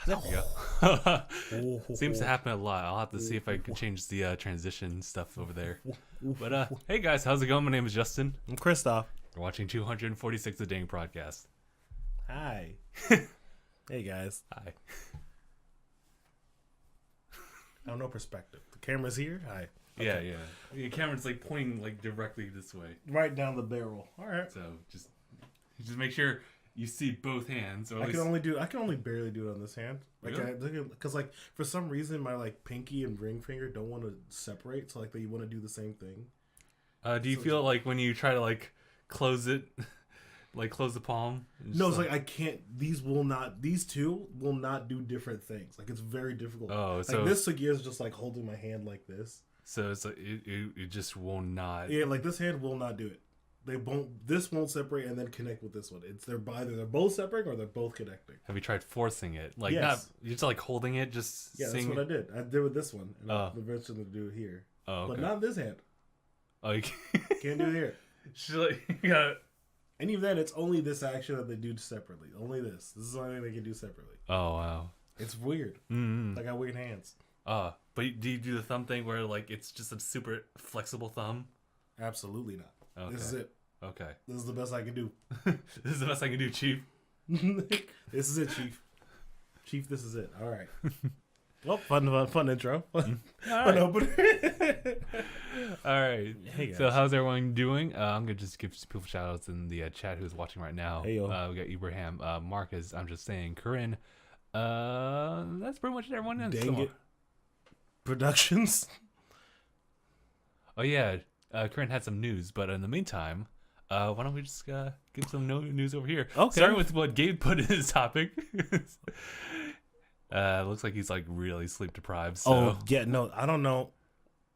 There we go. Seems to happen a lot. I'll have to see if I can change the transition stuff over there. But hey guys, how's it going? My name is Justin. I'm Kristof. We're watching 246 of the DangIT Prodcast. Hi. Hey guys. Hi. I have no perspective. The camera's here. Hi. Okay. Yeah. The camera's like pointing like directly this way. Right down the barrel. All right. So just make sure you see both hands. Or I can only barely do it on this hand. Like, really? because like for some reason my like pinky and ring finger don't want to separate. So like they want to do the same thing. Do you feel like when you try to like close it, like close the palm? No, it's like I can't. These two will not do different things. Like it's very difficult. Oh, like so this Sugi is just like holding my hand like this. So it's like it just will not. Yeah, like this hand will not do it. They won't. This won't separate and then connect with this one. It's they're both separating or they're both connecting. Have you tried forcing it? Like yes. Not you're just like holding it, just yeah. That's what I did. I did with this one, and I'm eventually to do it here. Oh, okay. But not this hand. Oh, you can't do it here. She's like, you got it. And even then, it's only this action that they do separately. Only this. This is the only thing they can do separately. Oh wow, it's weird. Mm-hmm. I got weird hands. But do you do the thumb thing where like it's just a super flexible thumb? Absolutely not. Okay. This is it. Okay. This is the best I can do. This is the best I can do, Chief. This is it, Chief. Chief, this is it. All right. Well, fun intro. Fun opener. All right. Hey guys. So how's everyone doing? I'm gonna just give people shout outs in the chat who's watching right now. Hey yo. We got Ibrahim, Marcus. I'm just saying, Corinne. That's pretty much everyone in. DangIT Productions. Oh yeah, Corinne had some news, but in the meantime, why don't we just give some news over here? Okay. Starting with what Gabe put in his topic. Looks like he's like really sleep deprived. So. Oh yeah, no, I don't know.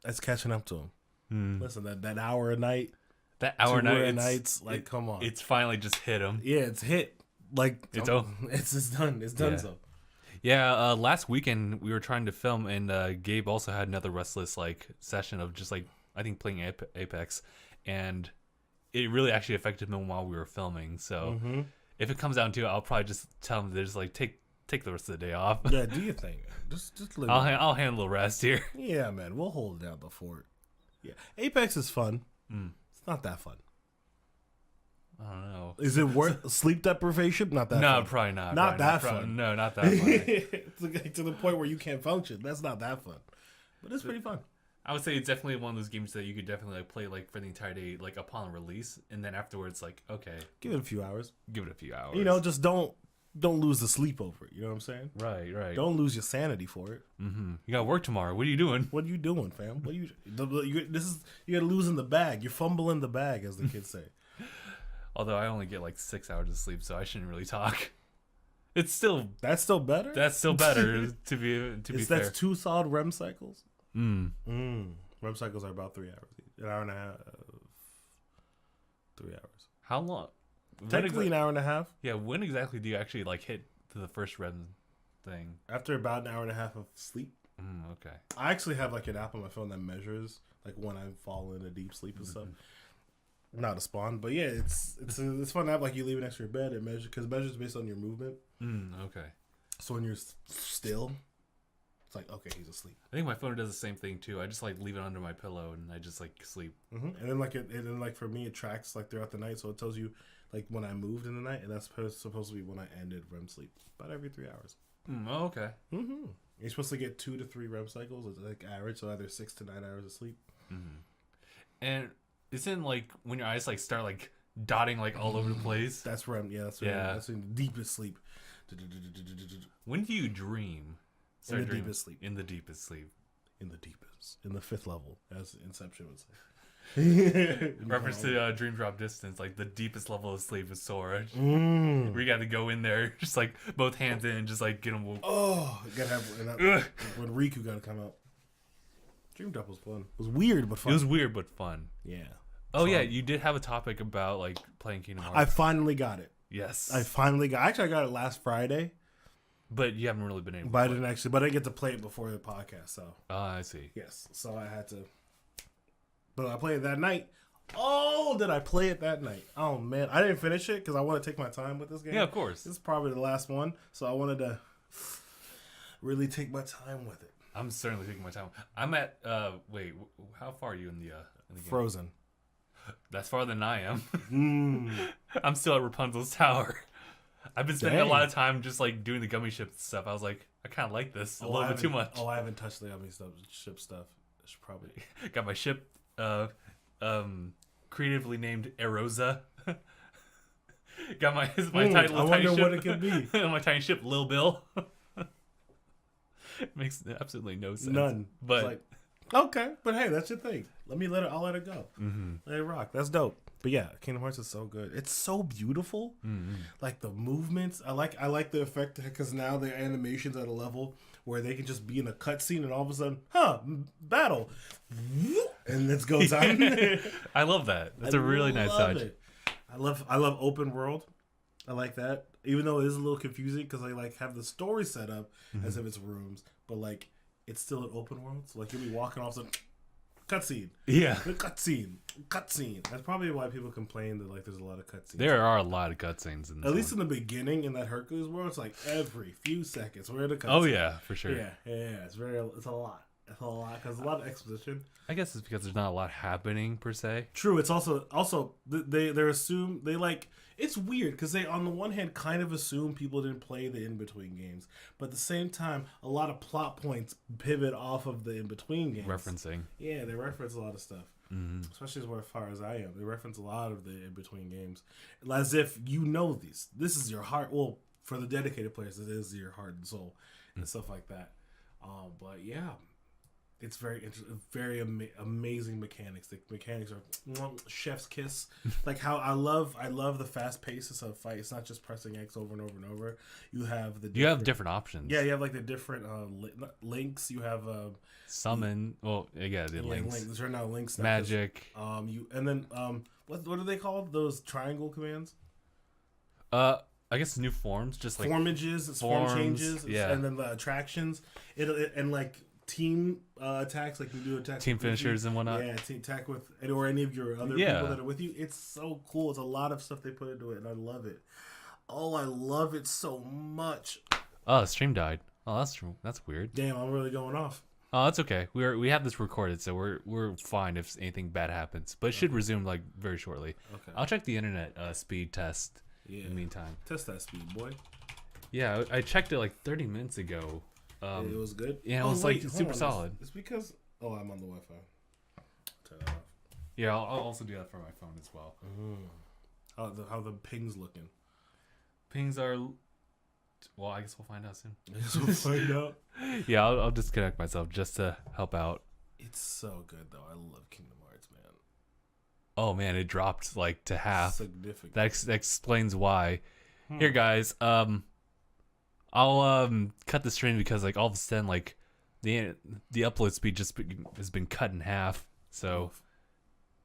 That's catching up to him. Listen, that hour a night, that hour a night, nights, like come on, it's finally just hit him. Yeah, it's hit. Like it's done. It's done. Yeah. So. Yeah, last weekend we were trying to film, and Gabe also had another restless like session of just like I think playing Apex, and it really actually affected him while we were filming. So if it comes down to it, I'll probably just tell him to just like take the rest of the day off. Yeah, do your thing. Just live. I'll handle the rest here. Yeah, man, we'll hold it down before. Yeah, Apex is fun. It's not that fun. I don't know. Is it worth sleep deprivation? Not that. No, fun. probably not. Not that fun. No, not that fun. It's to the point where you can't function. That's not that fun, but it's pretty fun. I would say it's definitely one of those games that you could definitely like play like for the entire day, like upon release, and then afterwards, like okay, give it a few hours. Give it a few hours. You know, just don't lose the sleep over it. You know what I'm saying? Right. Don't lose your sanity for it. You got work tomorrow. What are you doing? What are you doing, fam? What are you? You're losing the bag. You're fumbling the bag, as the kids say. Although I only get like 6 hours of sleep, so I shouldn't really talk. That's still better. That's still better to be fair. That's 2 solid REM cycles. REM cycles are about 3 hours, an hour and a half, 3 hours. How long? Technically, an hour and a half. Yeah. When exactly do you actually like hit to the first REM thing? After about an hour and a half of sleep. Okay. I actually have like an app on my phone that measures like when I fall into deep sleep and stuff. Not a spawn, but yeah, it's fun to have. Like you leave it next to your bed, it measures because it measures based on your movement. Okay. So when you're still, it's like okay, he's asleep. I think my phone does the same thing too. I just like leave it under my pillow and I just like sleep. And then for me, it tracks like throughout the night, so it tells you like when I moved in the night, and that's supposed to be when I ended REM sleep, about every 3 hours. Okay. You're supposed to get 2 to 3 REM cycles. It's like average, so either 6 to 9 hours of sleep. And isn't like when your eyes like start like dotting like all over the place? That's REM. Yeah, that's REM. That's in the deepest sleep. When do you dream? In the deepest sleep. In the deepest sleep. In the deepest. In the 5th level, as Inception would say. Reference to Dream Drop Distance, like the deepest level of sleep is Sora. Where you got to go in there, just like both hands in, just like get them woke. Oh, you gotta have when Riku got to come out. Dream Drop was fun. It was weird but fun. It was weird but fun. Yeah. Oh yeah, you did have a topic about like playing Kingdom Hearts. I finally got it. Yes. Actually, I got it last Friday. But you haven't really been able. But I didn't get to play it before the podcast. So. I see. Yes. So I had to. But I played it that night. Oh, did I play it that night? Oh man, I didn't finish it because I want to take my time with this game. Yeah, of course. This is probably the last one, so I wanted to really take my time with it. I'm certainly taking my time. I'm at wait, how far are you in the game? Frozen. That's farther than I am. Mm. I'm still at Rapunzel's tower. I've been spending a lot Dang. of time just like doing the gummy ship stuff. I was like, I kind of like this a little bit too much. Oh, I haven't touched the gummy ship stuff. I should probably. Got my ship creatively named Erosa. Got my tiny I little wonder tiny what ship. it could be. My tiny ship, Lil Bill. It makes absolutely no sense. None. But It's like, okay, but hey, that's your thing. I'll let it go. mm-hmm. Let it rock. That's dope. But yeah, Kingdom Hearts is so good. It's so beautiful. Mm-hmm. Like the movements. I like the effect because now the animation's at a level where they can just be in a cutscene and all of a sudden, battle, and it goes on. I love that. That's a really nice touch. It. I love open world. I like that, even though it is a little confusing because they like have the story set up as if it's rooms, but like it's still an open world. So like you'll be walking off, cutscene. Yeah, cutscene. That's probably why people complain that like there's a lot of cutscenes. there are a lot of cutscenes in this. At least in the beginning in that Hercules world, it's like every few seconds we're in a cutscene. Oh yeah, for sure. Yeah. It's a lot. It's a lot because a lot of exposition. I guess it's because there's not a lot happening per se. True. It's also they assume they like it's weird because they on the one hand kind of assume people didn't play the in between games, but at the same time a lot of plot points pivot off of the in between games. Referencing. Yeah, they reference a lot of stuff. Mm-hmm. Especially as far as I am, they reference a lot of the in between games, as if you know these. This is your heart. Well, for the dedicated players, it is your heart and soul and stuff like that. But yeah. It's very amazing mechanics. The mechanics are chef's kiss. Like how I love the fast pace of a fight. It's not just pressing X over and over and over. You have different options. Yeah, you have like the different links. You have summon. Well, yeah, the links. Those are now links. Now Magic. What are they called? Those triangle commands. I guess new forms, just like formages, form changes, yeah, and then the attractions. And like. Team attacks, like you do attacks, team finishers and whatnot. Yeah, team attack with or any of your other people that are with you. It's so cool. It's a lot of stuff they put into it, and I love it. Oh, I love it so much. Oh, the stream died. Oh, that's true. That's weird. Damn, I'm really going off. Oh, that's okay. We have this recorded, so we're fine if anything bad happens. But it should resume like very shortly. Okay. I'll check the internet speed test. In the meantime, test that speed, boy. Yeah, I checked it like 30 minutes ago. It was good. Yeah, it was like super solid. It's because I'm on the Wi-Fi. Turn that off. Yeah, I'll also do that for my phone as well. How the pings looking? Pings are. Well, I guess we'll find out soon. I guess we'll find out. Yeah, I'll disconnect myself just to help out. It's so good though. I love Kingdom Hearts, man. Oh man, it dropped like to half. Significant. That explains why. Here, guys. I'll cut the stream because like all of a sudden like the upload speed has been cut in half. So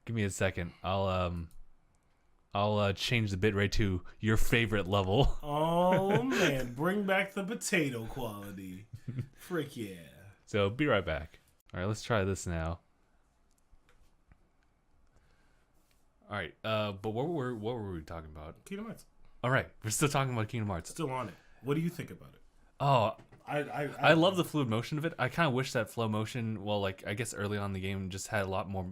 give me a second. I'll change the bitrate to your favorite level. Oh man, bring back the potato quality. Frick yeah. So be right back. All right, let's try this now. All right, but what were we talking about? Kingdom Hearts. All right, we're still talking about Kingdom Hearts. Still on it. What do you think about it? Oh, I love the fluid motion of it. I kind of wish that flow motion, well, like I guess early on in the game just had a lot more,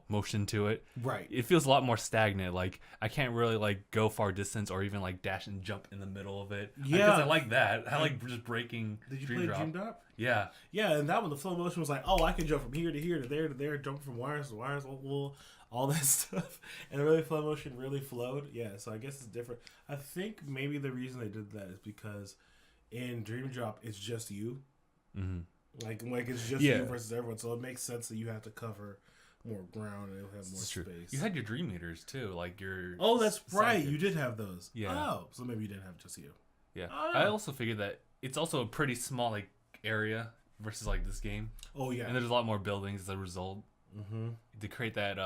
motion to it. Right. It feels a lot more stagnant. Like I can't really like go far distance or even like dash and jump in the middle of it. Yeah. Because I like that. I like just breaking. Did you play Dream Drop? Yeah. Yeah, and that one, the flow motion was like, oh, I can jump from here to here to there to there, jump from wires to wires, all that stuff. And really, flow motion really flowed. Yeah, so I guess it's different. I think maybe the reason they did that is because in Dream Drop, it's just you. Mm-hmm. Like it's just you versus everyone. So it makes sense that you have to cover more ground and it'll have more space. You had your Dream Meters too, like your. Oh, that's right. You did have those. Yeah. Oh, so maybe you didn't have just you. Yeah. Oh. I also figured that it's also a pretty small like area versus like this game. Oh yeah. And there's a lot more buildings as a result. Mm-hmm. To create that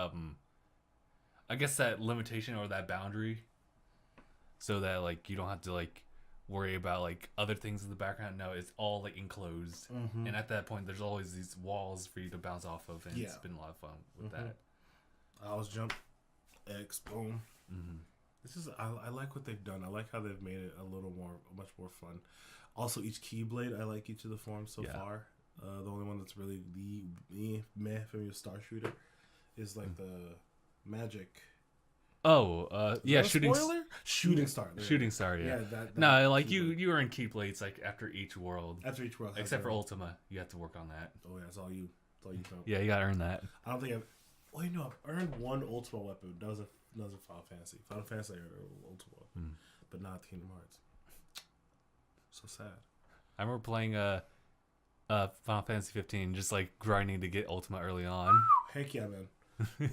I guess that limitation or that boundary, so that like you don't have to like worry about like other things in the background. No, it's all like enclosed, and at that point there's always these walls for you to bounce off of, and it's been a lot of fun with that. I was jump X boom. It's just I like what they've done. I like how they've made it much more fun. Also, each Keyblade, I like each of the forms so far. The only one that's really the meh for me is Star Shooter is like the magic. Oh, yeah, shooting star. Shooting star, yeah. That no, like you earn Keyblades like after each world. After each world, except for Ultima, you have to work on that. Oh yeah, that's all you count. Yeah, you gotta earn that. I don't think I've earned one Ultima weapon. That was Final Fantasy. Final Fantasy I earned Ultima weapon, but not Kingdom Hearts. So sad. I remember playing Final Fantasy 15, just like grinding to get Ultima early on. Heck yeah, man.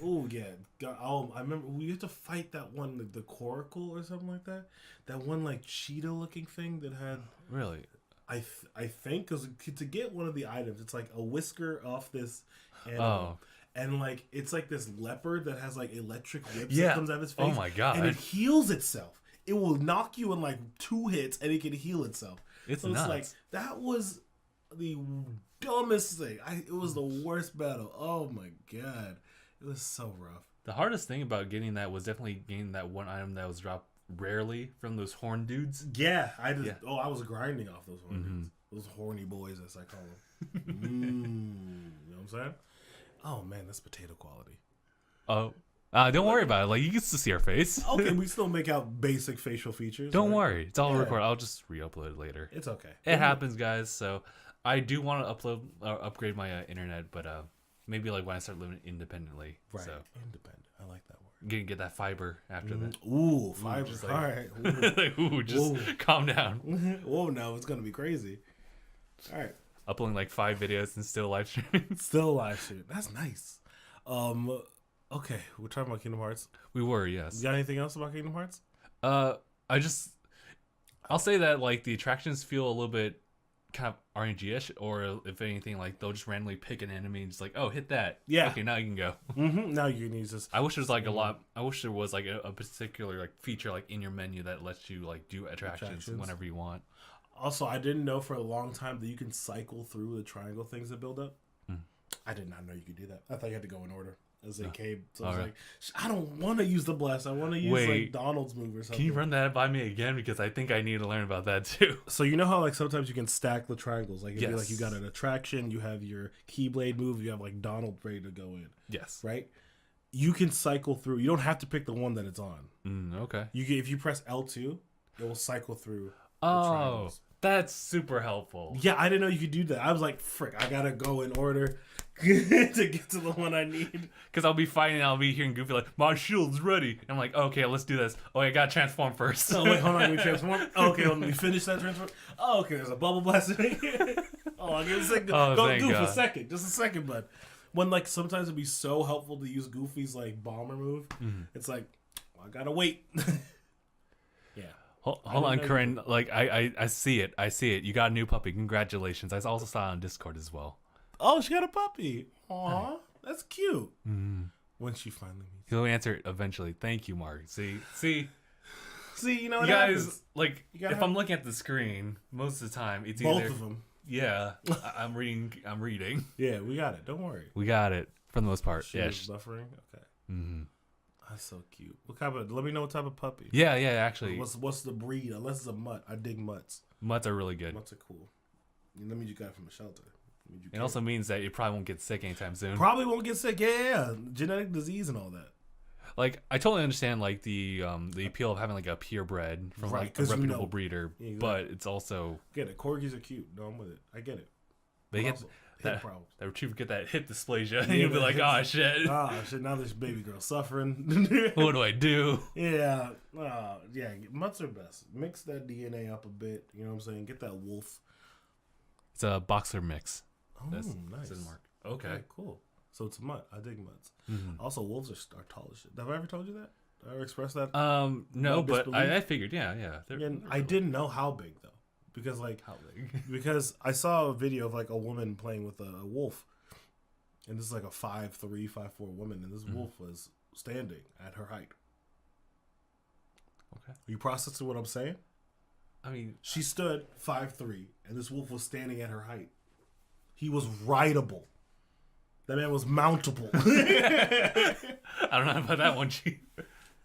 Oh yeah. I remember we had to fight that one, the Coracle or something like that. That one like cheetah looking thing that had. Really? I think because to get one of the items, it's like a whisker off this animal. And like it's like this leopard that has like electric whips that comes out of its face. Oh my god! And it heals itself. It will knock you in like 2 hits, and it can heal itself. It's nuts. It's like that was the dumbest thing. It was the worst battle. Oh my god, it was so rough. The hardest thing about getting that was definitely getting that one item that was dropped rarely from those horn dudes. Yeah, I was grinding off those horn dudes. Those horny boys, as I call them. You know what I'm saying? Oh man, that's potato quality. Oh, don't worry about it. Like you can still see our face. Okay, we still make out basic facial features. Don't worry, it's all recorded. I'll just re-upload it later. It's okay. It happens, guys. So I do want to upgrade my internet, but maybe like when I start living independently. Right. So. Independent. I like that word. Get that fiber after that. Ooh, fiber. Just like, all right. Just calm down. Whoa, no, it's gonna be crazy. All right. Uploading like 5 videos and still live streaming. Still live stream. That's nice. Okay, we're talking about Kingdom Hearts. We were, yes. You got anything else about Kingdom Hearts? I'll say that like the attractions feel a little bit kind of RNG-ish, or if anything, like they'll just randomly pick an enemy and just like, oh, hit that. Yeah. Okay, now you can go. Now you can use this. I wish there was like I wish there was like a particular like feature like in your menu that lets you like do attractions whenever you want. Also, I didn't know for a long time that you can cycle through the triangle things that build up. I did not know you could do that. I thought you had to go in order as a Gabe. So I was like, I don't want to use the blast. I want to use like Donald's move or something. Can you run that by me again? Because I think I need to learn about that too. So you know how like sometimes you can stack the triangles? Like it'd be like you got an attraction, you have your Keyblade move, you have like Donald ready to go in. Yes. Right? You can cycle through. You don't have to pick the one that it's on. Okay. If you press L2, it will cycle through the triangles. That's super helpful. Yeah, I didn't know you could do that. I was like, frick, I gotta go in order to get to the one I need. Because I'll be fighting and I'll be hearing Goofy like, my shield's ready. And I'm like, okay, let's do this. Oh, I gotta transform first. Oh, wait, hold on, let me transform. Oh, okay, let me finish that transform. Oh, okay, there's a bubble blast in here. Oh, I'll give it a second. Go Goof a second. Just a second, bud. When, like, sometimes it'd be so helpful to use Goofy's, like, bomber move. It's like, well, I gotta wait. Yeah. Hold on, Corinne. Like I see it. You got a new puppy. Congratulations. I also saw it on Discord as well. Oh, she got a puppy. Aw, that's cute. When she finally meets. He'll answer it eventually. Thank you, Mark. See. You know what you happens. Guys, like if I'm looking at the screen, most of the time it's both either of them. Yeah, I'm reading. Yeah, we got it. Don't worry. We got it for the most part. She was buffering. Okay. That's so cute. Let me know what type of puppy. Yeah, actually. What's the breed? Unless it's a mutt. I dig mutts. Mutts are really good. Mutts are cool. That means you got it from a shelter. It also means that you probably won't get sick anytime soon. Probably won't get sick. Yeah. Genetic disease and all that. Like, I totally understand, like, the appeal of having, like, a purebred from, like, a reputable breeder. Yeah, exactly. But it's also... Get it. Corgis are cute. No, I'm with it. I get it. They get... That retriever get that hip dysplasia, and you'll be like, "Oh shit! Now this baby girl suffering. What do I do?" Yeah, mutts are best. Mix that DNA up a bit. You know what I'm saying? Get that wolf. It's a boxer mix. Oh, nice. Mark. Okay, cool. So it's a mutt. I dig mutts. Also, wolves are tall as shit. Have I ever told you that? Did I ever express that? No, but I figured. Yeah. They're I didn't know how big though. Because because I saw a video of like a woman playing with a wolf, and this is like a 5'3", 5'4" woman, and this wolf was standing at her height. Okay, are you processing what I'm saying? I mean, she stood 5'3", and this wolf was standing at her height. He was rideable. That man was mountable. I don't know about that one, Chief.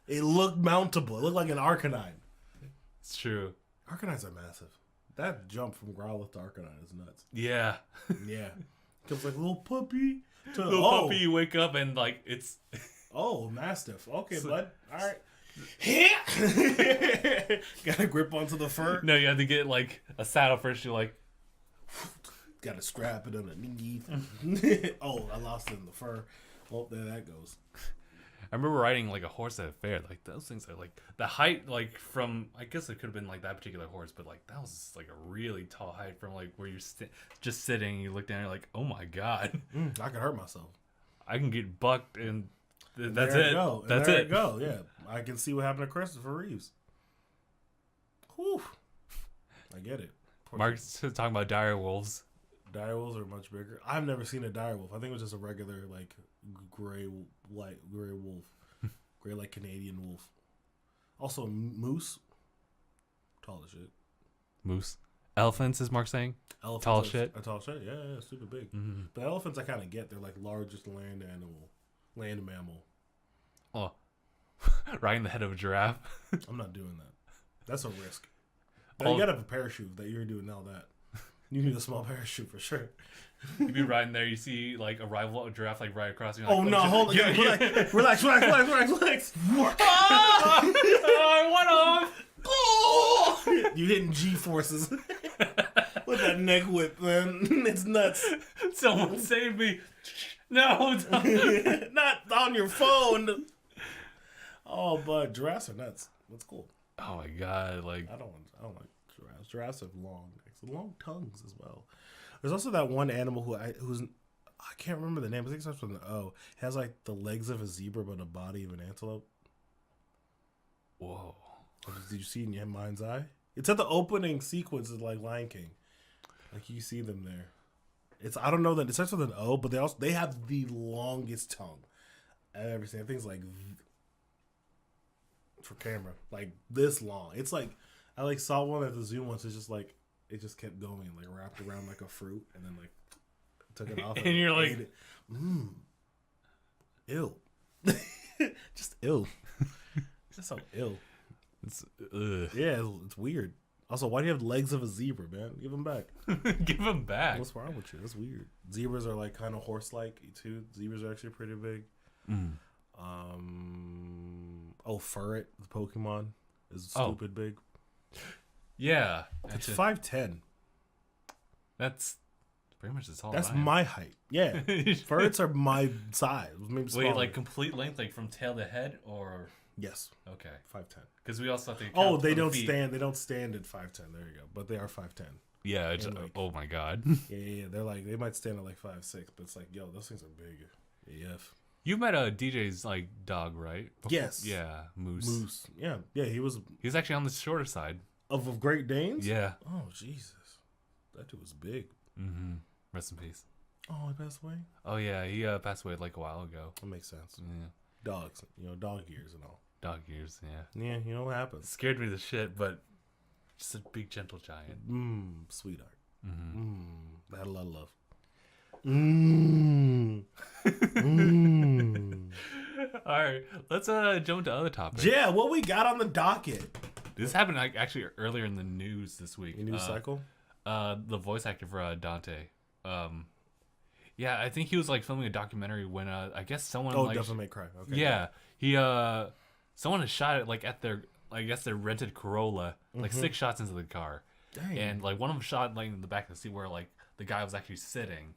It looked mountable. It looked like an Arcanine. It's true. Arcanines are massive. That jump from Growlithe to Arcanine is nuts. Yeah. Yeah. Comes like little puppy. Little puppy, you wake up and like it's. Oh, Mastiff. Okay, bud. All right. Gotta grip onto the fur. No, you have to get like a saddle first. You're like, gotta strap it underneath. Oh, I lost it in the fur. Oh, there that goes. I remember riding like a horse at a fair. Like those things are like the height, like from I guess it could have been like that particular horse, but like that was like a really tall height from like where you're just sitting. And you look down, and you're like, oh my god, I could hurt myself. I can get bucked, and that's there it. Go. That's there it. Go. Yeah, I can see what happened to Christopher Reeves. Whew. I get it. Mark's talking about dire wolves. Dire wolves are much bigger. I've never seen a dire wolf. I think it was just a regular like gray wolf, gray like Canadian wolf. Also moose, tall as shit. Moose, elephants, is Mark saying? Elephants tall shit. A tall shit. Yeah, super big. Mm-hmm. But elephants, I kind of get. They're like largest land mammal. Oh, riding the head of a giraffe. I'm not doing that. That's a risk. Oh. You gotta have a parachute that you're doing all that. You need a small parachute for sure. You be riding there, you see like a rival giraffe like right across. You're Oh like, no! Hold on. Relax. Oh, I went off. Oh! You hitting G forces with that neck whip, man. It's nuts. Someone save me! No, don't. Not on your phone. Oh, but giraffes are nuts. That's cool. Oh my god! Like I don't like giraffes. Giraffes have long tongues as well. There's also that one animal who's I can't remember the name. I think it starts with an O. It has like the legs of a zebra but a body of an antelope. whoa! Did you see in your mind's eye? It's at the opening sequence of like Lion King. Like you see them there. I don't know that it starts with an O, but they have the longest tongue I've ever seen. I think it's like for camera, like this long. It's like I like saw one at the zoo once. It's just like it just kept going, like wrapped around like a fruit, and then like took it off. And you're like, ew, just ew. That's so ill. It's ugh. Yeah, it's weird. Also, why do you have legs of a zebra, man? Give them back. Give them back. What's wrong with you? That's weird. Zebras are like kind of horse-like too. Zebras are actually pretty big. Furret, the Pokemon, is stupid big. Yeah, It's 5'10". That's pretty much as tall. That's as I am. my height. Yeah, Furrets are my size. Maybe smaller. Wait, like complete length, like from tail to head, or yes, okay, 5'10". Because we also have to. Oh, count they for the don't feet. stand. They don't stand at 5'10". There you go. But they are 5'10". Yeah. It's, like- oh my god. Yeah. They're like they might stand at like 5'6", but it's like yo, those things are big. AF. You met a DJ's like dog, right? Yes. Yeah, Moose. Yeah. He was He's actually on the shorter side. of Great Danes. Yeah. Oh Jesus, that dude was big. Mm-hmm. Rest in peace. Oh, he passed away. Oh yeah, he passed away like a while ago. That makes sense. Yeah. Dogs, dog years and all. Dog years. Yeah. Yeah, what happens. Scared me to shit, but just a big gentle giant. Sweetheart. Mm-hmm. I had a lot of love. All right, let's jump to other topics. Yeah, what we got on the docket? This happened like actually earlier in the news this week. News cycle. The voice actor for Dante. Yeah, I think he was like filming a documentary when I guess someone like Definitely May Cry. Okay. yeah, he someone had shot it like at their their rented Corolla, like 6 shots into the car. Dang. And like one of them shot like in the back of the seat where like the guy was actually sitting.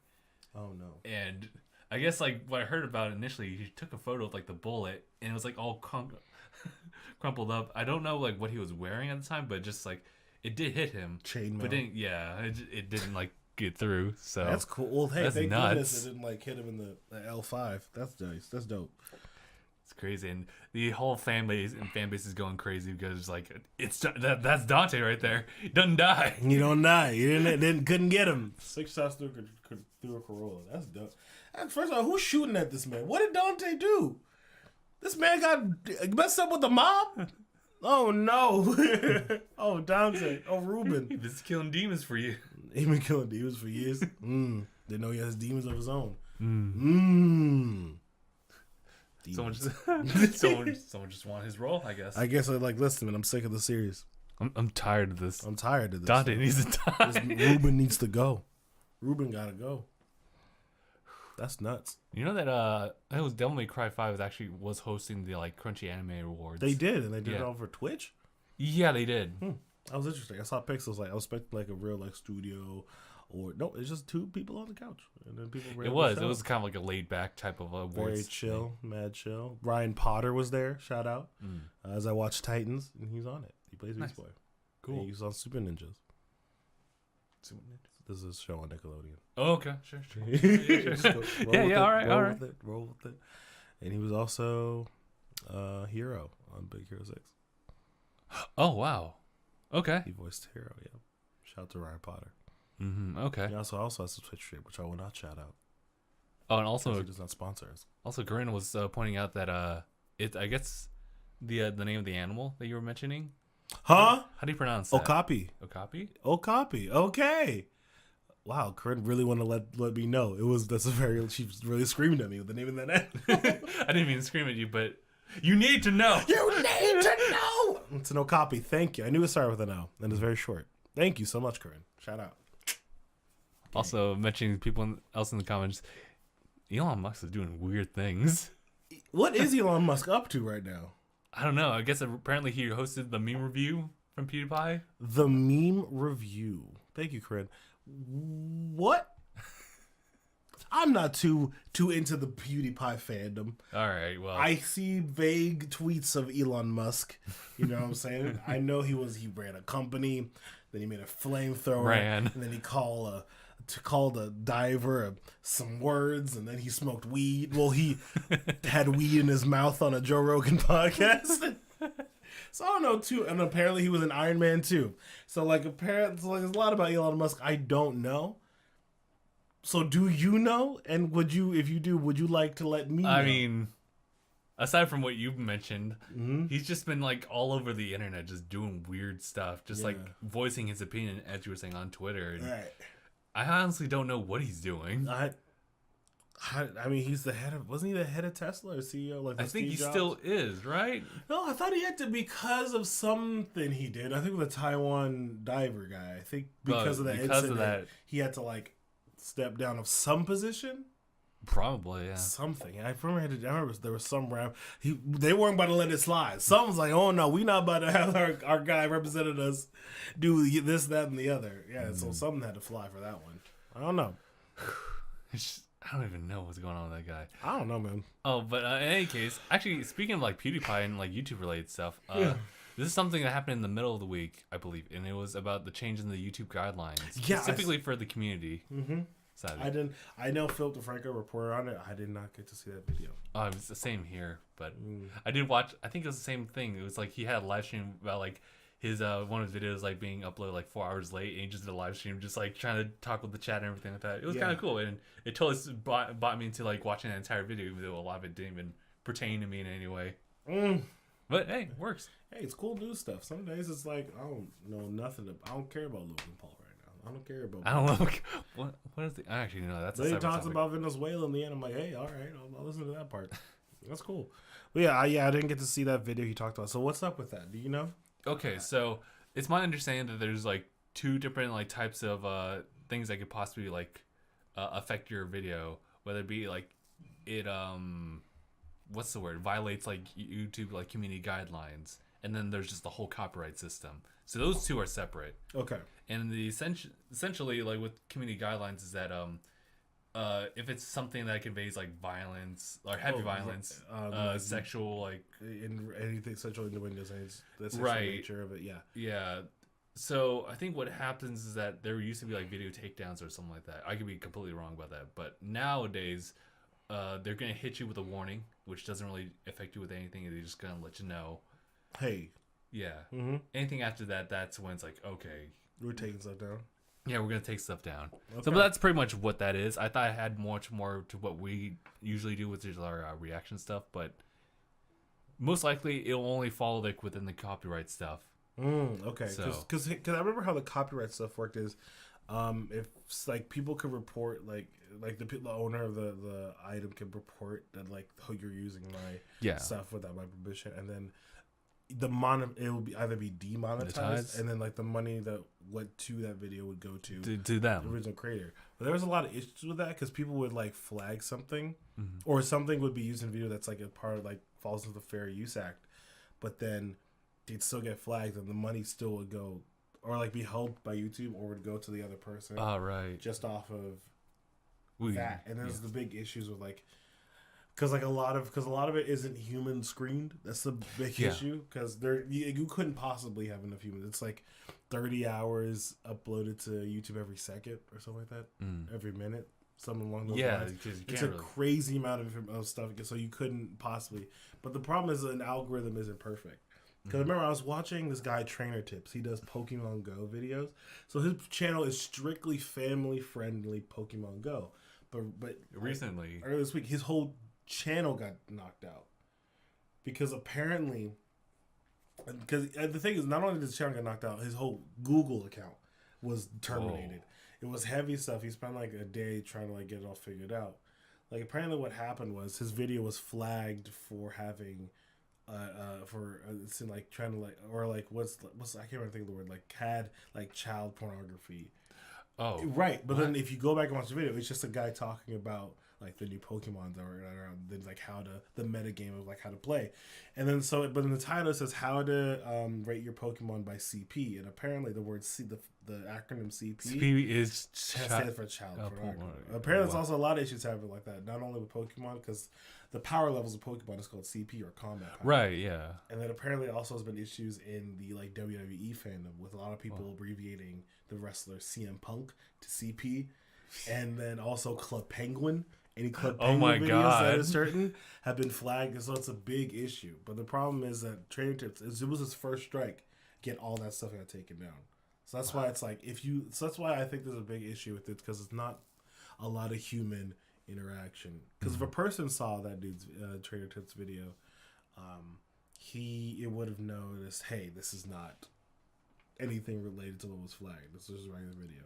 Oh no. And I guess like what I heard about initially, he took a photo of like the bullet and it was like all crumpled up. I don't know like what he was wearing at the time, but just like it did hit him. Chainmail. But it didn't like get through. So That's cool. Well, hey, that's thank nuts. goodness it didn't like hit him in the L5. That's nice. That's dope. It's crazy, and the whole fan base is going crazy because like that's Dante right there. He doesn't die. You don't die. You couldn't get him. 6 shots through a Corolla. That's dope. And first of all, who's shooting at this man? What did Dante do? This man got messed up with the mob? Oh no. Oh Dante. Oh Ruben. He's been killing demons for you. He been killing demons for years. Didn't know he has demons of his own. Someone just want his role, I guess. I guess I like listen, man. I'm sick of the series. I'm tired of this. I'm tired of this. Dante needs to die. Ruben needs to go. Ruben gotta go. That's nuts. You know that it was Devil May Cry 5 was hosting the like Crunchy Anime Awards. They did, and they did it over Twitch. Yeah, they did. That was interesting. I saw pixels. Like I was expecting like a real like studio, or no, it's just two people on the couch, and then people. It was kind of like a laid back type of awards. Very chill, mad chill. Ryan Potter was there. Shout out. As I watched Titans, and he's on it. He plays Beast Boy. Cool. And he's on Super Ninjas. This is a show on Nickelodeon. Oh, okay, sure. All right. Roll with it. And he was also Hero on Big Hero 6. Oh wow. Okay. He voiced Hero. Yeah. Shout out to Ryan Potter. Okay. He also has a Twitch stream, which I will not shout out. Oh, and also he does not sponsor us. Also, Corinne was pointing out that I guess the name of the animal that you were mentioning. Huh? How do you pronounce that? Okapi. Okapi. Okapi. Okay. Wow, Corinne really want to let me know. She was really screaming at me with the name of that animal. I didn't mean to scream at you, but you need to know. You need to know. It's an Okapi. Thank you. I knew it started with an O, and it's very short. Thank you so much, Corinne. Shout out. Also, mentioning people else in the comments, Elon Musk is doing weird things. What is Elon Musk up to right now? I don't know. I guess apparently he hosted the meme review from PewDiePie. The meme review. Thank you, Corinne. What? I'm not too into the PewDiePie fandom. All right, well, I see vague tweets of Elon Musk. You know what I'm saying? I know he ran a company, then he made a flamethrower, and then he called a diver some words, and then he smoked weed. Well, he had weed in his mouth on a Joe Rogan podcast. So I don't know too, and apparently he was an Iron Man too. So apparently there's a lot about Elon Musk I don't know. So do you know? And would you like to let me know? I mean, aside from what you've mentioned, he's just been all over the internet, just doing weird stuff, just voicing his opinion, as you were saying, on Twitter. And right. I honestly don't know what he's doing. I mean, wasn't he the head of Tesla or CEO? I think he still is, right? No, I thought he had to because of something he did. I think with the Taiwan diver guy. I think because of that, he had to step down of some position. Probably, yeah. Something. I remember there was some rap. They weren't about to let it slide. Someone's like, "Oh no, we not about to have our guy represented us do this, that, and the other." Yeah, so something had to fly for that one. I don't know. I don't even know what's going on with that guy. I don't know, man. Oh, but in any case, actually, speaking of PewDiePie and YouTube related stuff, this is something that happened in the middle of the week, I believe, and it was about the change in the YouTube guidelines, specifically for the community. I know Philip DeFranco reported on it. I did not get to see that video. Oh, it was the same here, but I did watch. I think it was the same thing. It was he had a live stream about his one of his videos being uploaded 4 hours late, and he just did a live stream just trying to talk with the chat and everything like that. It was kind of cool, and it totally brought me into watching the entire video, even though a lot of it didn't even pertain to me in any way. But hey, it works. Hey, it's cool news stuff. Some days it's I don't know nothing. I don't care about Logan Paul right now. I don't care about. I don't know what is the. I actually know that's. But he talks about Venezuela in the end. I'm like, hey, all right, I'll listen to that part. That's cool. But I didn't get to see that video he talked about. So what's up with that? Do you know? Okay, so it's my understanding that there's two different types of things that could possibly affect your video, whether it be it what's the word, violates YouTube community guidelines, and then there's just the whole copyright system. So those two are separate. Okay. And the essentially with community guidelines is that if it's something that conveys violence or heavy violence, sexual in anything sexual innuendos, the sexual nature of it, yeah. So I think what happens is that there used to be video takedowns or something like that. I could be completely wrong about that, but nowadays they're gonna hit you with a warning, which doesn't really affect you with anything. They're just gonna let you know, hey, anything after that, that's when it's okay, we're taking stuff down. Yeah, we're going to take stuff down. Okay. So that's pretty much what that is. I thought I had much more to what we usually do, which is our reaction stuff, but most likely it'll only fall within the copyright stuff. Okay. Because I remember how the copyright stuff worked is If like people could report like the owner of the item can report that like how you're using my stuff without my permission, and then it will be either be demonetized, and then like the money that went to that video would go to them, the original creator. But there was a lot of issues with that because people would like flag something, or something would be used in a video that's like a part of like falls into the Fair Use Act, but then they'd still get flagged, and the money still would go or like be held by YouTube, or would go to the other person. Right. Just off of that, and there's the big issues with like. Because a lot of it isn't human screened. That's the big issue. Because you couldn't possibly have enough humans. It's like 30 hours uploaded to YouTube every second or something like that. Every minute, something along those lines. It's a crazy amount of stuff. So you couldn't possibly. But the problem is an algorithm isn't perfect. Because I remember I was watching this guy, Trainer Tips. He does Pokemon Go videos. So his channel is strictly family friendly Pokemon Go. But recently, earlier this week, his whole channel got knocked out because apparently, because the thing is, not only did his channel get knocked out, his whole Google account was terminated. It was heavy stuff. He spent like a day trying to like get it all figured out. Like apparently, what happened was his video was flagged for having, it's in like trying to like or like what's I can't remember think of the word like had like child pornography. Oh, right. But then if you go back and watch the video, it's just a guy talking about like the new Pokemon that are around, then like the meta game of like how to play, and then but in the title it says how to rate your Pokemon by CP, and apparently the word the acronym CP stands for child pornography. Apparently, there's also a lot of issues happening like that, not only with Pokemon, because the power levels of Pokemon is called CP or combat power. Right, yeah. And then apparently also has been issues in the like WWE fandom with a lot of people abbreviating the wrestler CM Punk to CP, and then also Club Penguin. Any Club Penguin videos that are certain have been flagged, so it's a big issue. But the problem is that Trainer Tips, it was his first strike, get all that stuff got taken down. So that's why it's like so that's why I think there's a big issue with it, because it's not a lot of human interaction. Because if a person saw that dude's Trainer Tips video, it would have noticed, hey, this is not anything related to what was flagged. This is a regular video.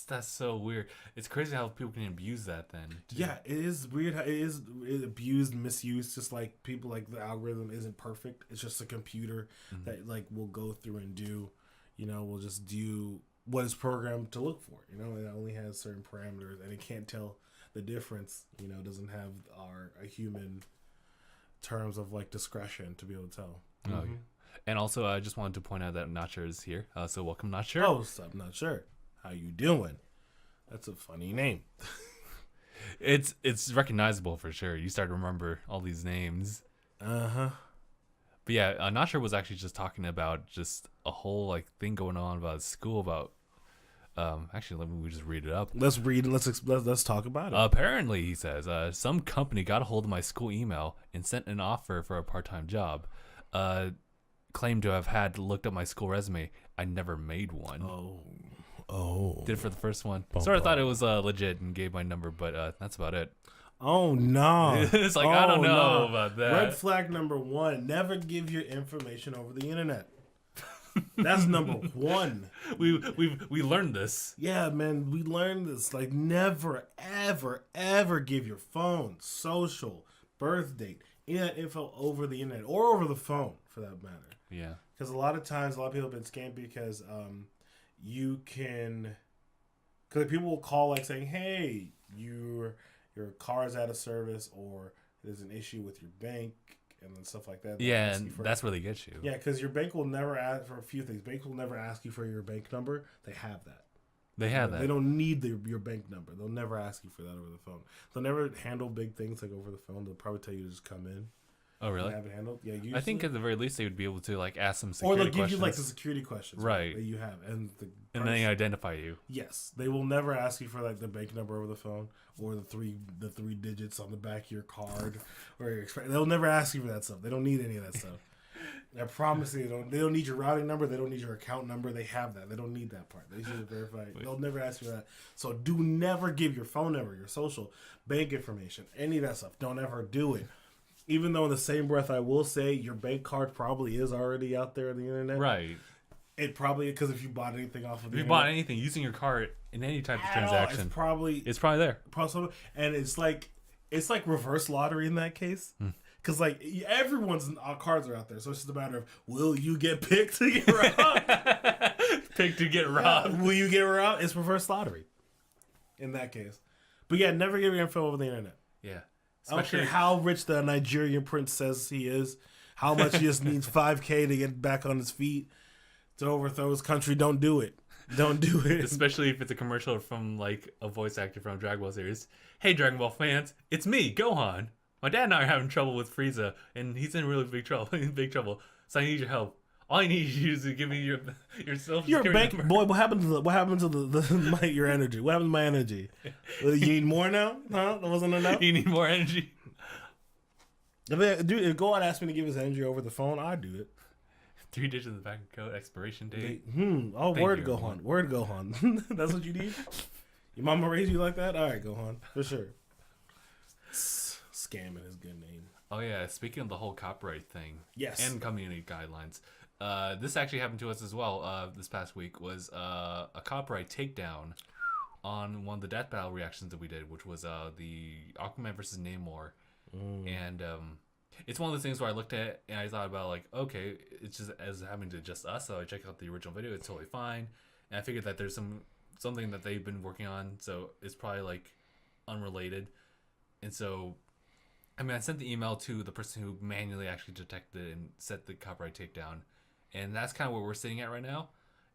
That's so weird. It's crazy how people can abuse that then, too. Yeah, it is weird how it is abused, misused, just like people, like the algorithm isn't perfect. It's just a computer that like will go through and do, will just do what it's programmed to look for. It only has certain parameters, and it can't tell the difference. It doesn't have a human terms of like discretion to be able to tell. And also, I just wanted to point out that Not Sure is here. So welcome, Not Sure. Oh, what's up, Not Sure? How you doing? That's a funny name. It's recognizable for sure. You start to remember all these names. But yeah, Not Sure was actually just talking about just a whole like thing going on about school about. Actually, let me just read it up. Let's read. Let's talk about it. Apparently, he says, some company got a hold of my school email and sent an offer for a part-time job. Claimed to have had looked up my school resume. I never made one. Oh. Did it for the first one. Sort of thought it was legit and gave my number, but that's about it. Oh no! It's like I don't know about that. Red flag number 1: never give your information over the internet. That's number 1. We learned this. Yeah, man, we learned this. Like, never, ever, ever give your phone, social, birth date, any of that info over the internet or over the phone, for that matter. Yeah. Because a lot of times, a lot of people have been scammed because you can... Because people will call, like, saying, hey, your car is out of service, or there's an issue with your bank, and then stuff like that. Yeah, and that's where they get you. Yeah, because your bank will never ask for a few things. Bank will never ask you for your bank number. They have that. They don't need your bank number. They'll never ask you for that over the phone. They'll never handle big things like over the phone. They'll probably tell you to just come in. Oh, really? Have it handled. Yeah, usually. I think at the very least they would be able to like ask some security questions. Or they'll give you like the security questions, right? That you have, and then they identify you. Yes, they will never ask you for like the bank number over the phone or the three digits on the back of your card or your expense. They'll never ask you for that stuff. They don't need any of that stuff. I promise you, they don't need your routing number. They don't need your account number. They have that. They don't need that part. They should verify. They'll never ask you that. So do never give your phone number, your social, bank information, any of that stuff. Don't ever do it. Even though in the same breath I will say your bank card probably is already out there on the internet. Right. It probably, because if you bought anything off of the If you bought anything using your card in any type of transaction, it's probably there. And it's like reverse lottery in that case. Because like everyone's cards are out there, so it's just a matter of will you get picked to get robbed? Picked to get robbed. Will you get robbed? It's reverse lottery in that case. But yeah, never give your info over the internet. Yeah. I don't care how rich the Nigerian prince says he is, how much he just needs $5,000 to get back on his feet to overthrow his country. Don't do it. Don't do it. Especially if it's a commercial from like a voice actor from Dragon Ball series. Hey, Dragon Ball fans, it's me, Gohan. My dad and I are having trouble with Frieza, and he's in really big trouble. So I need your help. All I need you is to give me your social Your security bank number. boy. What happened to your energy? What happened to my energy? You need more now? Huh? That wasn't enough. You need more energy. If Gohan asked me to give his energy over the phone, I'd do it. 3 digits in the back of the code, expiration date. Oh, word Gohan. Word Gohan. That's what you need? Your mama raised you like that? All right, Gohan. For sure. Scamming is a good name. Oh, yeah. Speaking of the whole copyright thing. Yes. And community guidelines. This actually happened to us as well this past week. Was a copyright takedown on one of the Death Battle reactions that we did, which was the Aquaman versus Namor. And it's one of those things where I looked at it and I thought about like, okay, it's just as happening to just us. So I checked out the original video. It's totally fine. And I figured that there's something that they've been working on. So it's probably like unrelated. And so, I mean, I sent the email to the person who manually actually detected it and set the copyright takedown. And that's kind of where we're sitting at right now.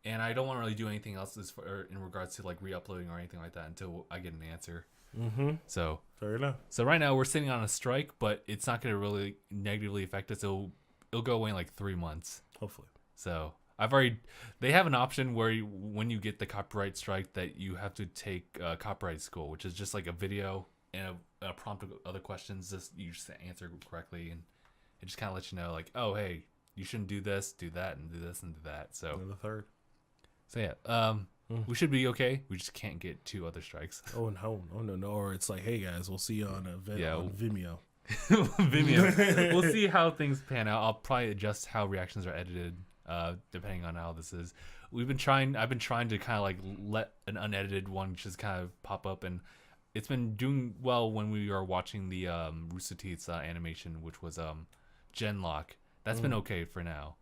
And I don't want to really do anything else in regards to like re-uploading or anything like that until I get an answer. So fair enough. So right now we're sitting on a strike, but it's not going to really negatively affect us. It'll go away in like 3 months, hopefully. So they have an option where when you get the copyright strike that you have to take copyright school, which is just like a video and a prompt of other questions. You just answer correctly, and it just kind of lets you know like, oh hey, you shouldn't do this, do that, and do this and do that. So and the third. So yeah, we should be okay. We just can't get 2 other strikes. Oh no! Or it's like, hey guys, we'll see you on on Vimeo. Vimeo. We'll see how things pan out. I'll probably adjust how reactions are edited, depending on how this is. I've been trying to kind of like let an unedited one just kind of pop up, and it's been doing well when we are watching the Rooster Teeth's animation, which was Genlock. That's been okay for now.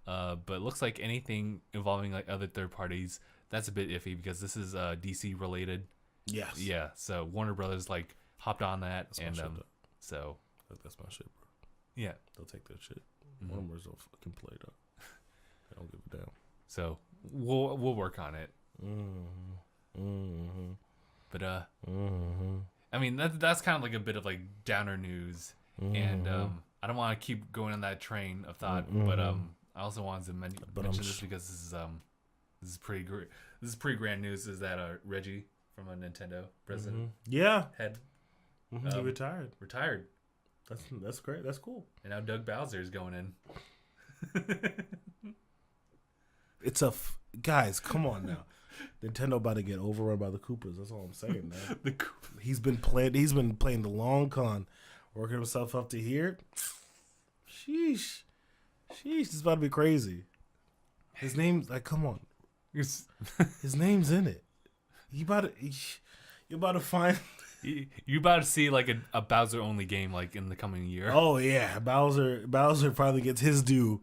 But it looks like anything involving like other third parties, that's a bit iffy because this is DC related. Yes. Yeah. So Warner Brothers like hopped on that, that's and so that's my shit, bro. Yeah, they'll take that shit. Warner Brothers don't fucking play though. They don't give a damn. So we'll work on it. But I mean that's kind of like a bit of like downer news, and I don't want to keep going on that train of thought, but I also wanted to mention this because this is pretty great. This is pretty grand news. Is that Reggie from a Nintendo president? Yeah, head. He retired. Retired. That's great. That's cool. And now Doug Bowser is going in. It's guys. Come on now. Nintendo about to get overrun by the Koopas. That's all I'm saying, man. He's been playing the long con, working himself up to here. Sheesh. It's about to be crazy. His name's like, come on. His name's in it. You're about to find. You about to see like a Bowser only game like in the coming year. Oh yeah, Bowser probably gets his due.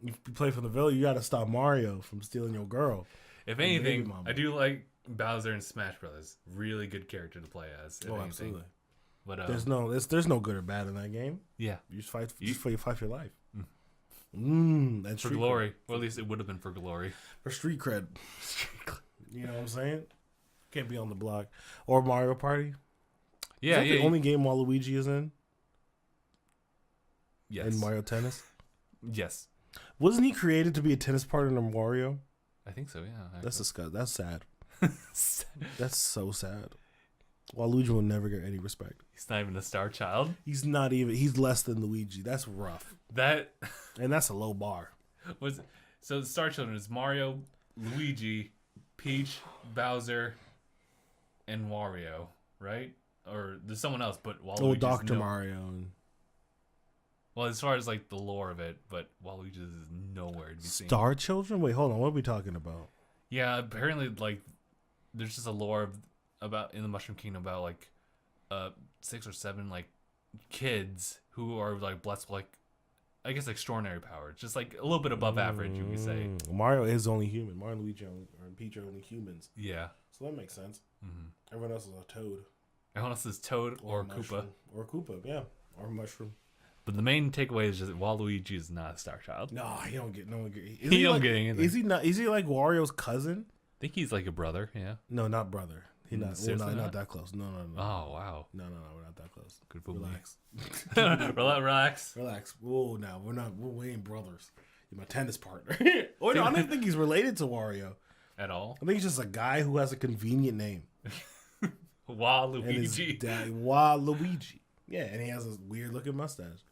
If you play for the village, you got to stop Mario from stealing your girl. If anything, I do like Bowser in Smash Brothers. Really good character to play as. Absolutely. But there's no good or bad in that game. Yeah, you just fight for your life. That's for glory. Cred. Or at least it would have been for glory. For street cred. You know what I'm saying? Can't be on the block. Or Mario Party. Yeah, is that the only game Waluigi is in? Yes. In Mario Tennis? Yes. Wasn't he created to be a tennis partner in Wario? I think so, yeah. That's disgusting. That's sad. That's so sad. Waluigi will never get any respect. He's not even a star child. He's not even. He's less than Luigi. That's rough. And that's a low bar. So the star children is Mario, Luigi, Peach, Bowser, and Wario, right? Or there's someone else, but Waluigi. Dr. Mario. Well, as far as like the lore of it, but Waluigi is nowhere to be seen. Star Children? Wait, hold on. What are we talking about? Yeah, apparently like there's just a lore about in the Mushroom Kingdom about like 6 or 7 like kids who are like blessed with like I guess extraordinary powers, just like a little bit above average, you could say. Mario is only human. Mario and Luigi and Peach are only humans. Yeah. So that makes sense. Everyone else is a toad. Everyone else is Toad or Koopa. Or Koopa, yeah. Or Mushroom. But the main takeaway is just that Waluigi is not a Star Child. No, he don't get. No one get. He don't get anything. Is he not? Is he like Wario's cousin? I think he's like a brother. Yeah. No, not brother. He not. Well, Seriously not that close. No. Oh wow. No, we're not that close. Good for Relax. Relax. Relax. Whoa, now we're not. We ain't brothers. You're my tennis partner. Oh no, I don't think he's related to Wario At all. I think he's just a guy who has a convenient name. Waluigi. And his dad, Waluigi. Yeah, and he has a weird looking mustache.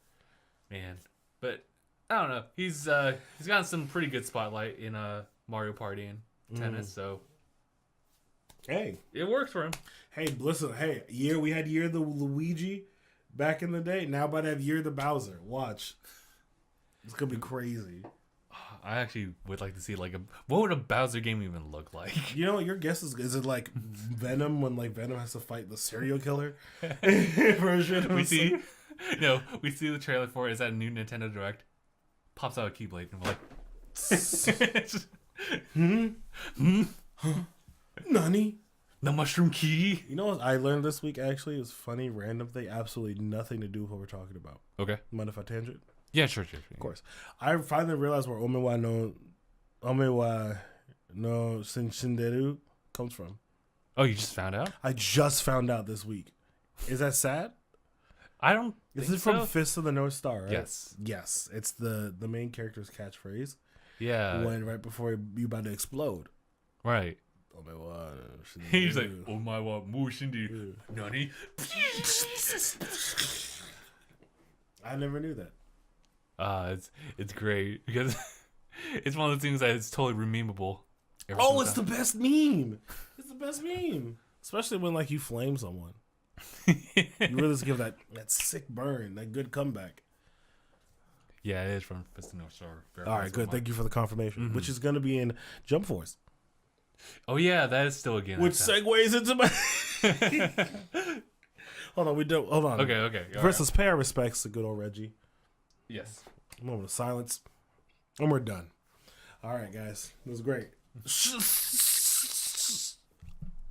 Man, but I don't know. He's gotten some pretty good spotlight in Mario Party and tennis, so Hey, it works for him. hey, listen. Hey, we had Year the Luigi back in the day. Now about to have Year the Bowser. Watch, it's gonna be crazy. I actually would like to see like what would a Bowser game even look like? You know what your guess is? It like Venom when like Venom has to fight the serial killer version? we see the trailer for it. Is that a new Nintendo Direct? Pops out a Keyblade and we're like, Nani? the Mushroom Key. You know what I learned this week? Actually, it was funny, random thing, absolutely nothing to do with what we're talking about. Okay. Mind if I tangent? Yeah, sure. Of course. I finally realized where Omewa no Shinderu comes from. Oh, you just found out? I just found out this week. Is that sad? I don't. This think is from so. Fist of the North Star, right? Yes. Yes. It's the main character's catchphrase Yeah. when right before you about to explode. Right. Omewa Shinderu. He's like, oh my wa mu shindi nani. I never knew that. It's great because it's one of those things that is totally memeable. Oh, it's the best meme. It's the best meme. Especially when like you flame someone. You really just give that sick burn, that good comeback. Yeah, it is from Fist of North Star. All right, good. Thank you for the confirmation. Which is going to be in Jump Force. Oh yeah, that is still a game. Which segues into my. Hold on. Okay. First, let's pay our respects to good old Reggie. Yes. A moment of silence, and we're done. All right, guys, it was great.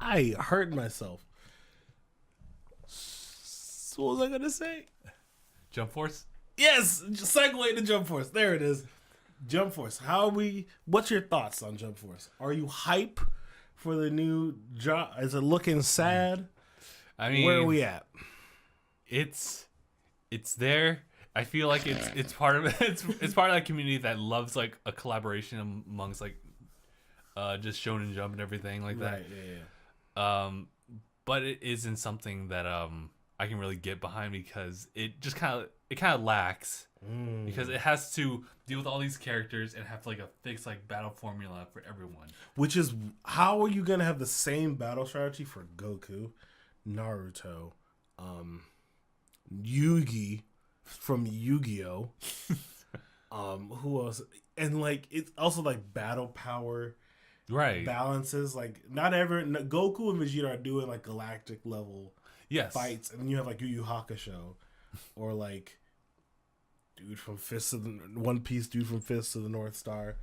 I hurt myself. So what was I gonna say? Jump Force. Yes, segue to Jump Force. There it is. Jump Force. What's your thoughts on Jump Force? Are you hype for the new job? Is it looking sad? I mean, where are we at? It's there. I feel like it's part of it's part of that community that loves like a collaboration amongst like just Shonen Jump and everything like that. Right, yeah. But it isn't something that I can really get behind because it just kind of lacks because it has to deal with all these characters and have like a fixed like battle formula for everyone. Which is, how are you gonna have the same battle strategy for Goku, Naruto, Yugi from Yu-Gi-Oh, who else? And like it's also like battle power. Right. Balances, like Goku and Vegeta are doing like galactic level fights, and then you have like Yu Yu Hakusho, or like One Piece dude from Fist of the North Star,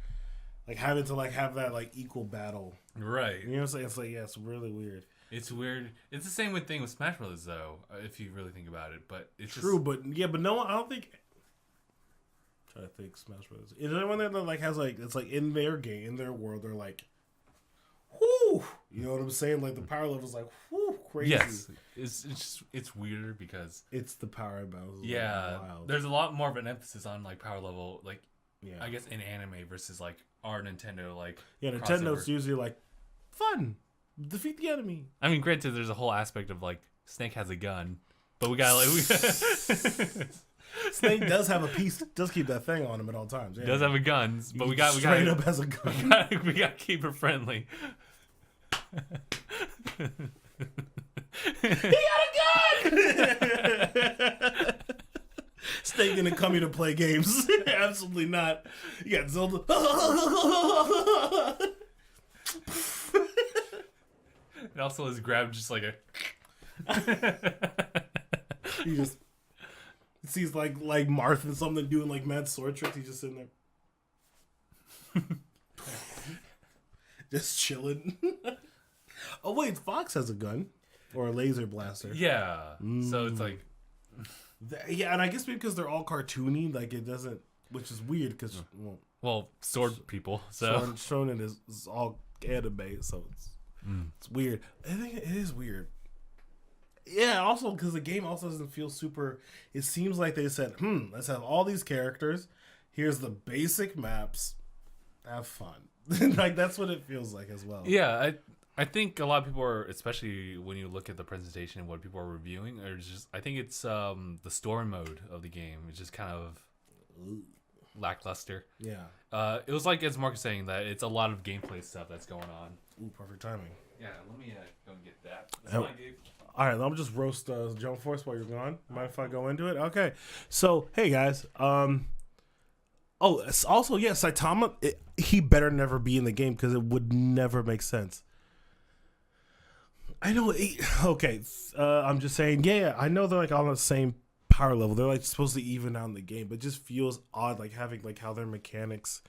like having to like have that like equal battle. Right. You know what I'm saying? It's like, yeah, it's really weird. It's weird. It's the same thing with Smash Brothers though, if you really think about it. But it's true. But no one. I don't think. I'm trying to think. Smash Brothers. Is there anyone that like has like it's like in their game, in their world, they're like. Whoo! You know what I'm saying? Like the power level is like whoo, crazy. Yes, it's weirder because it's the power balance. Yeah, wild. There's a lot more of an emphasis on like power level, like yeah. I guess in anime versus like our Nintendo like. Yeah, Nintendo's usually like fun, defeat the enemy. I mean, granted, there's a whole aspect of like Snake has a gun, but we got like Snake does have a piece, does keep that thing on him at all times. Yeah. Does have a gun, but we got straight up has a gun. We got to keep it friendly. He got a gun! Snake didn't come here to play games. Absolutely not. You got Zelda. And also his grab just like a. He just sees like Martha and something doing like mad sword tricks. He's just sitting there, just chilling. Oh wait, Fox has a gun or a laser blaster. Yeah. So it's like. Yeah, and I guess because they're all cartoony, like it doesn't, which is weird because Well, sword people. So Shonen is all anime, so it's weird. I think it is weird. Yeah, also because the game also doesn't feel super. It seems like they said, let's have all these characters. Here's the basic maps. Have fun. Like that's what it feels like as well. yeah, I think a lot of people are, especially when you look at the presentation and what people are reviewing, or just I think it's the story mode of the game is just kind of lackluster. Yeah. It was like as Mark was saying that it's a lot of gameplay stuff that's going on. Ooh, perfect timing. Yeah, let me go and get that. That's Oh. fine, Gabe. All right, let me just roast Jump Force while you're gone. Mind if I go into it? Okay. So, hey guys. It's also, yeah, Saitama, he better never be in the game because it would never make sense. I know. Okay, I'm just saying. Yeah, I know they're like on the same power level. They're like supposed to even out in the game, but it just feels odd, like having like how their mechanics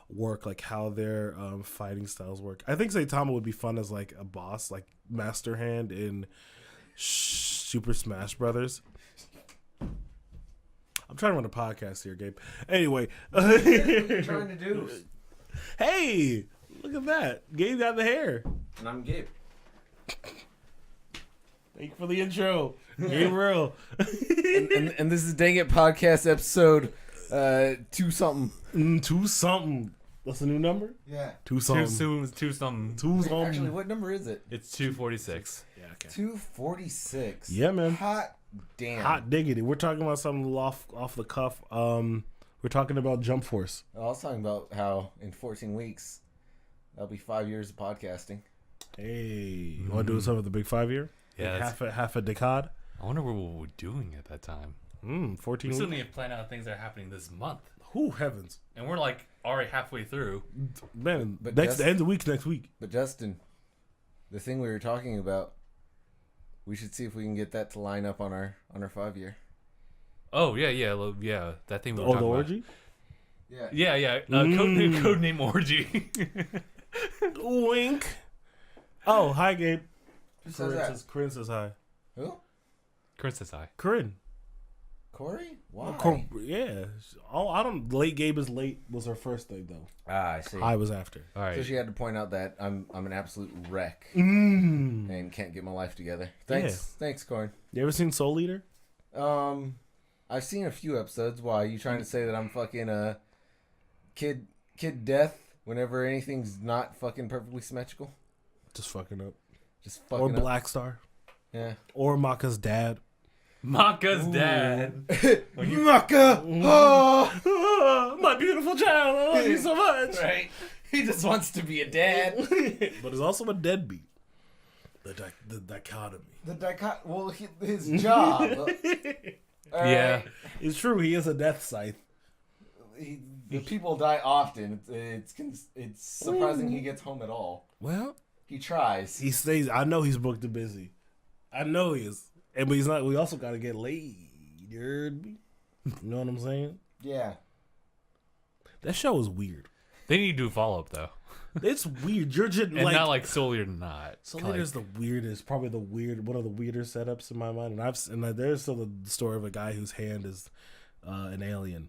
work, like how their fighting styles work. I think Saitama would be fun as like a boss, like Master Hand in Super Smash Brothers. I'm trying to run a podcast here, Gabe. Anyway, What are you trying to do? Hey, look at that. Gabe got the hair. And I'm Gabe. Thank you for the intro. Gabe Real. and this is DangIT Podcast episode 2 something. 2 something. That's a new number? Yeah. 2 something. Two something. 2 something. Actually, what number is it? It's 246. Yeah, okay. 246. Yeah, man. Hot damn. Hot diggity. We're talking about something off the cuff. We're talking about Jump Force. I was talking about how in 14 weeks, that'll be 5 years of podcasting. Hey, you want to do something with the big 5 year? Yeah, Like half a decade. I wonder what we were doing at that time. 14 We still weeks. need to plan out things that are happening this month, Who heavens, and we're like already halfway through. man! But The just- end of the week next week. But Justin, the thing we were talking about, we should see if we can get that to line up on our 5 year. Oh yeah. That thing we were Oh, the talking orgy. Yeah. about. Yeah. Codename orgy. Wink. Oh, hi, Gabe. Who says that? Corinne says hi. Who? Chris says hi. Corinne. Corey? Why? Yeah. Oh, I don't. Late Gabe is late was her first thing though. I see. I was after. All right. So she had to point out that I'm an absolute wreck Mm. and can't get my life together. Thanks, Corn. You ever seen Soul Eater? I've seen a few episodes. Why you trying to say that I'm fucking kid death whenever anything's not fucking perfectly symmetrical? Just fucking up. Just Or fucking up. Black Star. Yeah. Or Maka's dad. Maka's dad. Maka! Oh! My beautiful child. I love you so much. Right. He just wants to be a dad. But it's also a deadbeat. The dichotomy. Well, his job. Yeah. It's true. He is a death scythe. The people die often. It's surprising he gets home at all. Well, He tries. he stays. I know he's booked and busy. I know he is. And but he's not. We also got to get laid. You know what I'm saying? Yeah. That show is weird. They need to do follow up though, It's weird. You're just and not like Soul or not. Soul Eater is the weirdest, probably one of the weirder setups in my mind. And there's still the story of a guy whose hand is an alien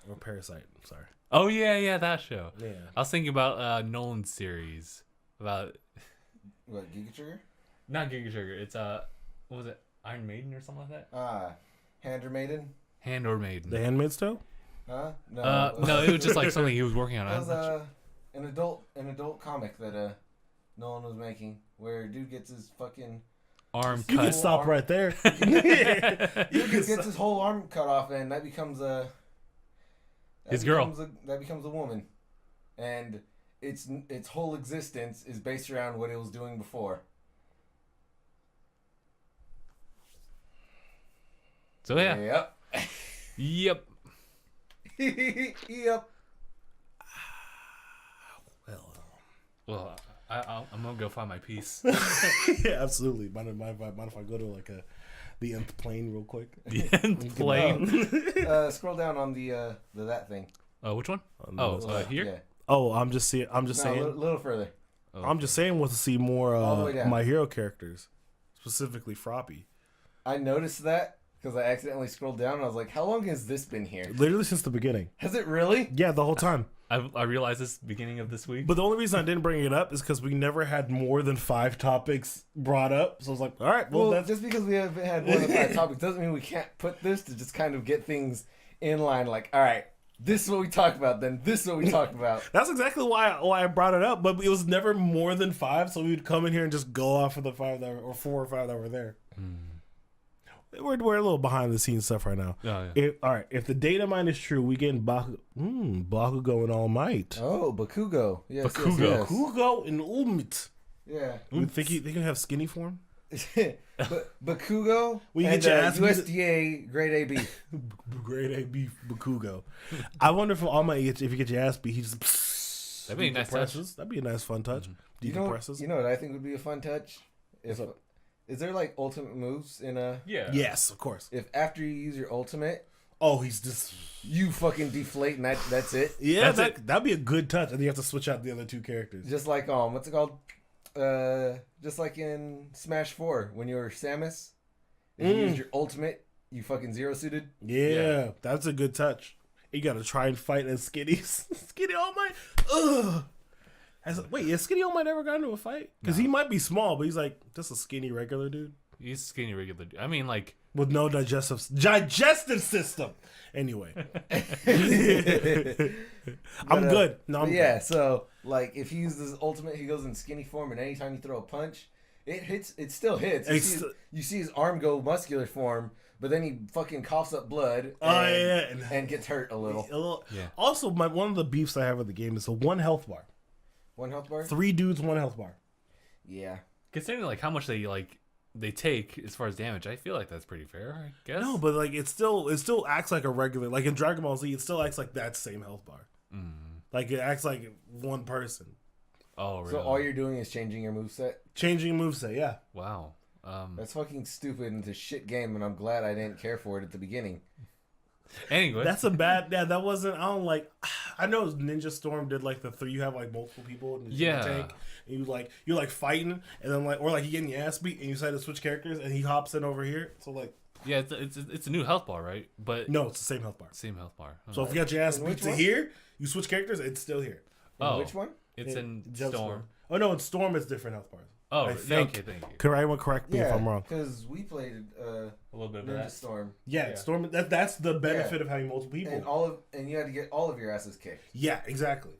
or parasite. I'm sorry. Oh yeah, that show. Yeah. I was thinking about Nolan's series about What, Giga Trigger? not Giga Trigger. It's what was it, Iron Maiden or something like that? Hander Maiden? Hand or Maiden. The Handmaid's Tale. Huh? No, it was just like something he was working on. It I'm was not sure. an adult comic that Nolan was making, where a dude gets his fucking Arm You can cut. stop right there. dude gets his whole arm cut off, and that becomes His girl. That becomes a woman, and its whole existence is based around what it was doing before. So yeah. Yep. Yep. Yep. Well, I'm gonna go find my piece. Yeah, absolutely. Mind if I go to like the nth plane real quick? The end plane. Scroll down on the that thing. Which one? No, Here. Yeah. Oh, I'm just saying. A little further. Oh, I'm just saying to see more All the way down. My Hero characters, specifically Froppy. I noticed that because I accidentally scrolled down and I was like, how long has this been here? Literally since the beginning. Has it really? Yeah, the whole time. I realized this beginning of this week. But the only reason I didn't bring it up is because we never had more than 5 topics brought up. So I was like, all right, well, that's... just because we haven't had more than 5 topics doesn't mean we can't put this to just kind of get things in line. Like, all right, this is what we talk about, then this is what we talk about. That's exactly why I brought it up, but it was never more than 5, so we'd come in here and just go off of the 5 that were, or 4 or 5 that were there. We're a little behind the scenes stuff right now. Oh, yeah. If the data mine is true, we getting Bakugo and All Might. Oh, Bakugo. Yes, Bakugo. yes, Bakugo and All Might. yes. You think they can have skinny form? Yeah. Bakugo We and get your ass beat- USDA grade A beef. Grade A beef Bakugo. I wonder if All Might, if you get your ass beat, he just That'd be a nice touch. decompresses. That'd be a nice fun touch. Decompresses. You know what I think would be a fun touch? Is there like ultimate moves in a... Yeah. Yes, of course. If after you use your ultimate, Oh, he's just... you fucking deflate and that's it? Yeah, That's that'd be a good touch. And you have to switch out the other 2 characters. Just like, what's it called? Just like in Smash 4, when you were Samus, if you used your ultimate, you fucking zero suited. Yeah, that's a good touch. You gotta try and fight as Skinny. Skinny All Might. Ugh. Wait, has Skinny All Might ever got into a fight? Because he might be small, but he's like just a skinny regular dude. He's skinny regular. I mean, like, With no digestive system. Anyway. I'm good. No, I'm Yeah, good. so like if he uses his ultimate, he goes in skinny form, and anytime you throw a punch, it hits. It still hits. You see his arm go muscular form, but then he fucking coughs up blood. And gets hurt a little. Yeah. Also, one of the beefs I have with the game is a 1 health bar. 1 health bar. 3 dudes, 1 health bar. Yeah. considering like how much they take as far as damage, I feel like that's pretty fair, I guess. No, but like it still acts like a regular, like in Dragon Ball Z, it still acts like that same health bar. Like it acts like one person. Oh, really? So all you're doing is changing your moveset? Changing moveset, yeah. Wow. That's fucking stupid and it's a shit game, and I'm glad I didn't care for it at the beginning. Anyway, That's a bad. Yeah, that wasn't. I don't like. I know Ninja Storm did like the 3. You have like multiple people in the tank, and you're like fighting, and then like you getting your ass beat, and you decide to switch characters, and he hops in over here. So like, yeah, it's a new health bar, right? But no, it's the same health bar. same health bar. So if you got your ass In beat which to one? here, you switch characters, it's still here. Which one? It's in Jump Storm. Oh no, in Storm it's different health bars. Oh, I yeah, think. okay, thank you. Correct me if I'm wrong. because we played A little bit of Ninja that. Storm, Yeah, Yeah. Storm. That's the benefit of having multiple people. and you had to get all of your asses kicked. Yeah, exactly.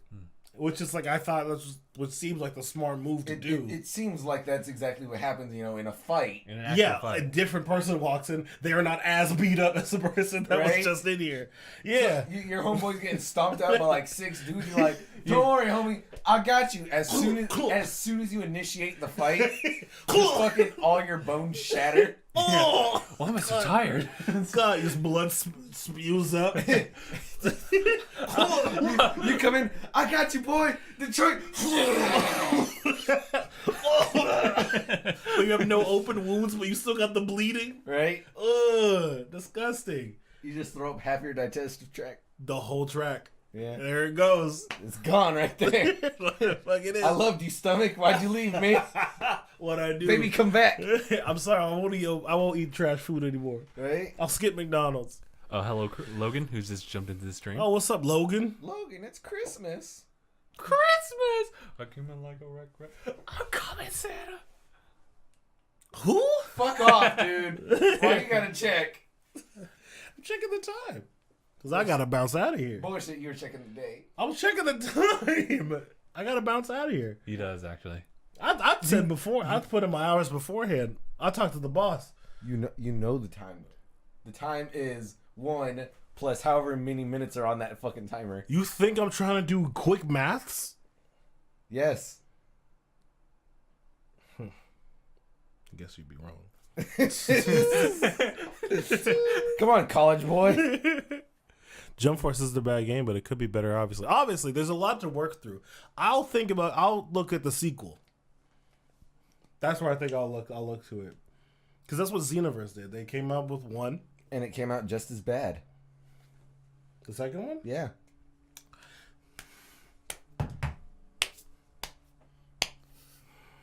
Which is like I thought that's what seems like the smart move to do. It seems like that's exactly what happens, in a fight. In an actual Yeah, fight. a different person walks in. They are not as beat up as the person that was Right? just in here. Yeah. Your homeboy's getting stomped out by like 6 dudes. You're like, don't worry, homie, I got you. As soon as you initiate the fight, just fucking all your bones shatter. Oh, Why am I so tired? God, his blood spews up. You come in, I got you, boy, Detroit. You have no open wounds, but you still got the bleeding. Right? Ugh, disgusting. You just throw up half your digestive tract. The whole track. Yeah. There it goes. It's gone right there. What the fuck it is? I loved you, stomach. Why'd you leave me? What I do. Baby, come back. I'm sorry. I won't eat trash food anymore. Right? I'll skip McDonald's. Oh, hello, Logan, who's just jumped into the stream. Oh, what's up, Logan? Logan, it's Christmas. Christmas! I came in like a wreck. I'm coming, Santa. Who? Fuck off, dude. Why you gotta check? I'm checking the time. Because I got to bounce out of here. Bullshit, you were checking the date. I'm checking the time. I got to bounce out of here. He does, actually. I said before, I put in my hours beforehand. I talked to the boss. You know the time, though. The time is 1 plus however many minutes are on that fucking timer. You think I'm trying to do quick maths? Yes. I guess you'd be wrong. Come on, college boy. Jump Force is the bad game, but it could be better. Obviously, there's a lot to work through. I'll look at the sequel. That's where I think I'll look to it, because that's what Xenoverse did. They came out with one, and it came out just as bad. The second one, yeah.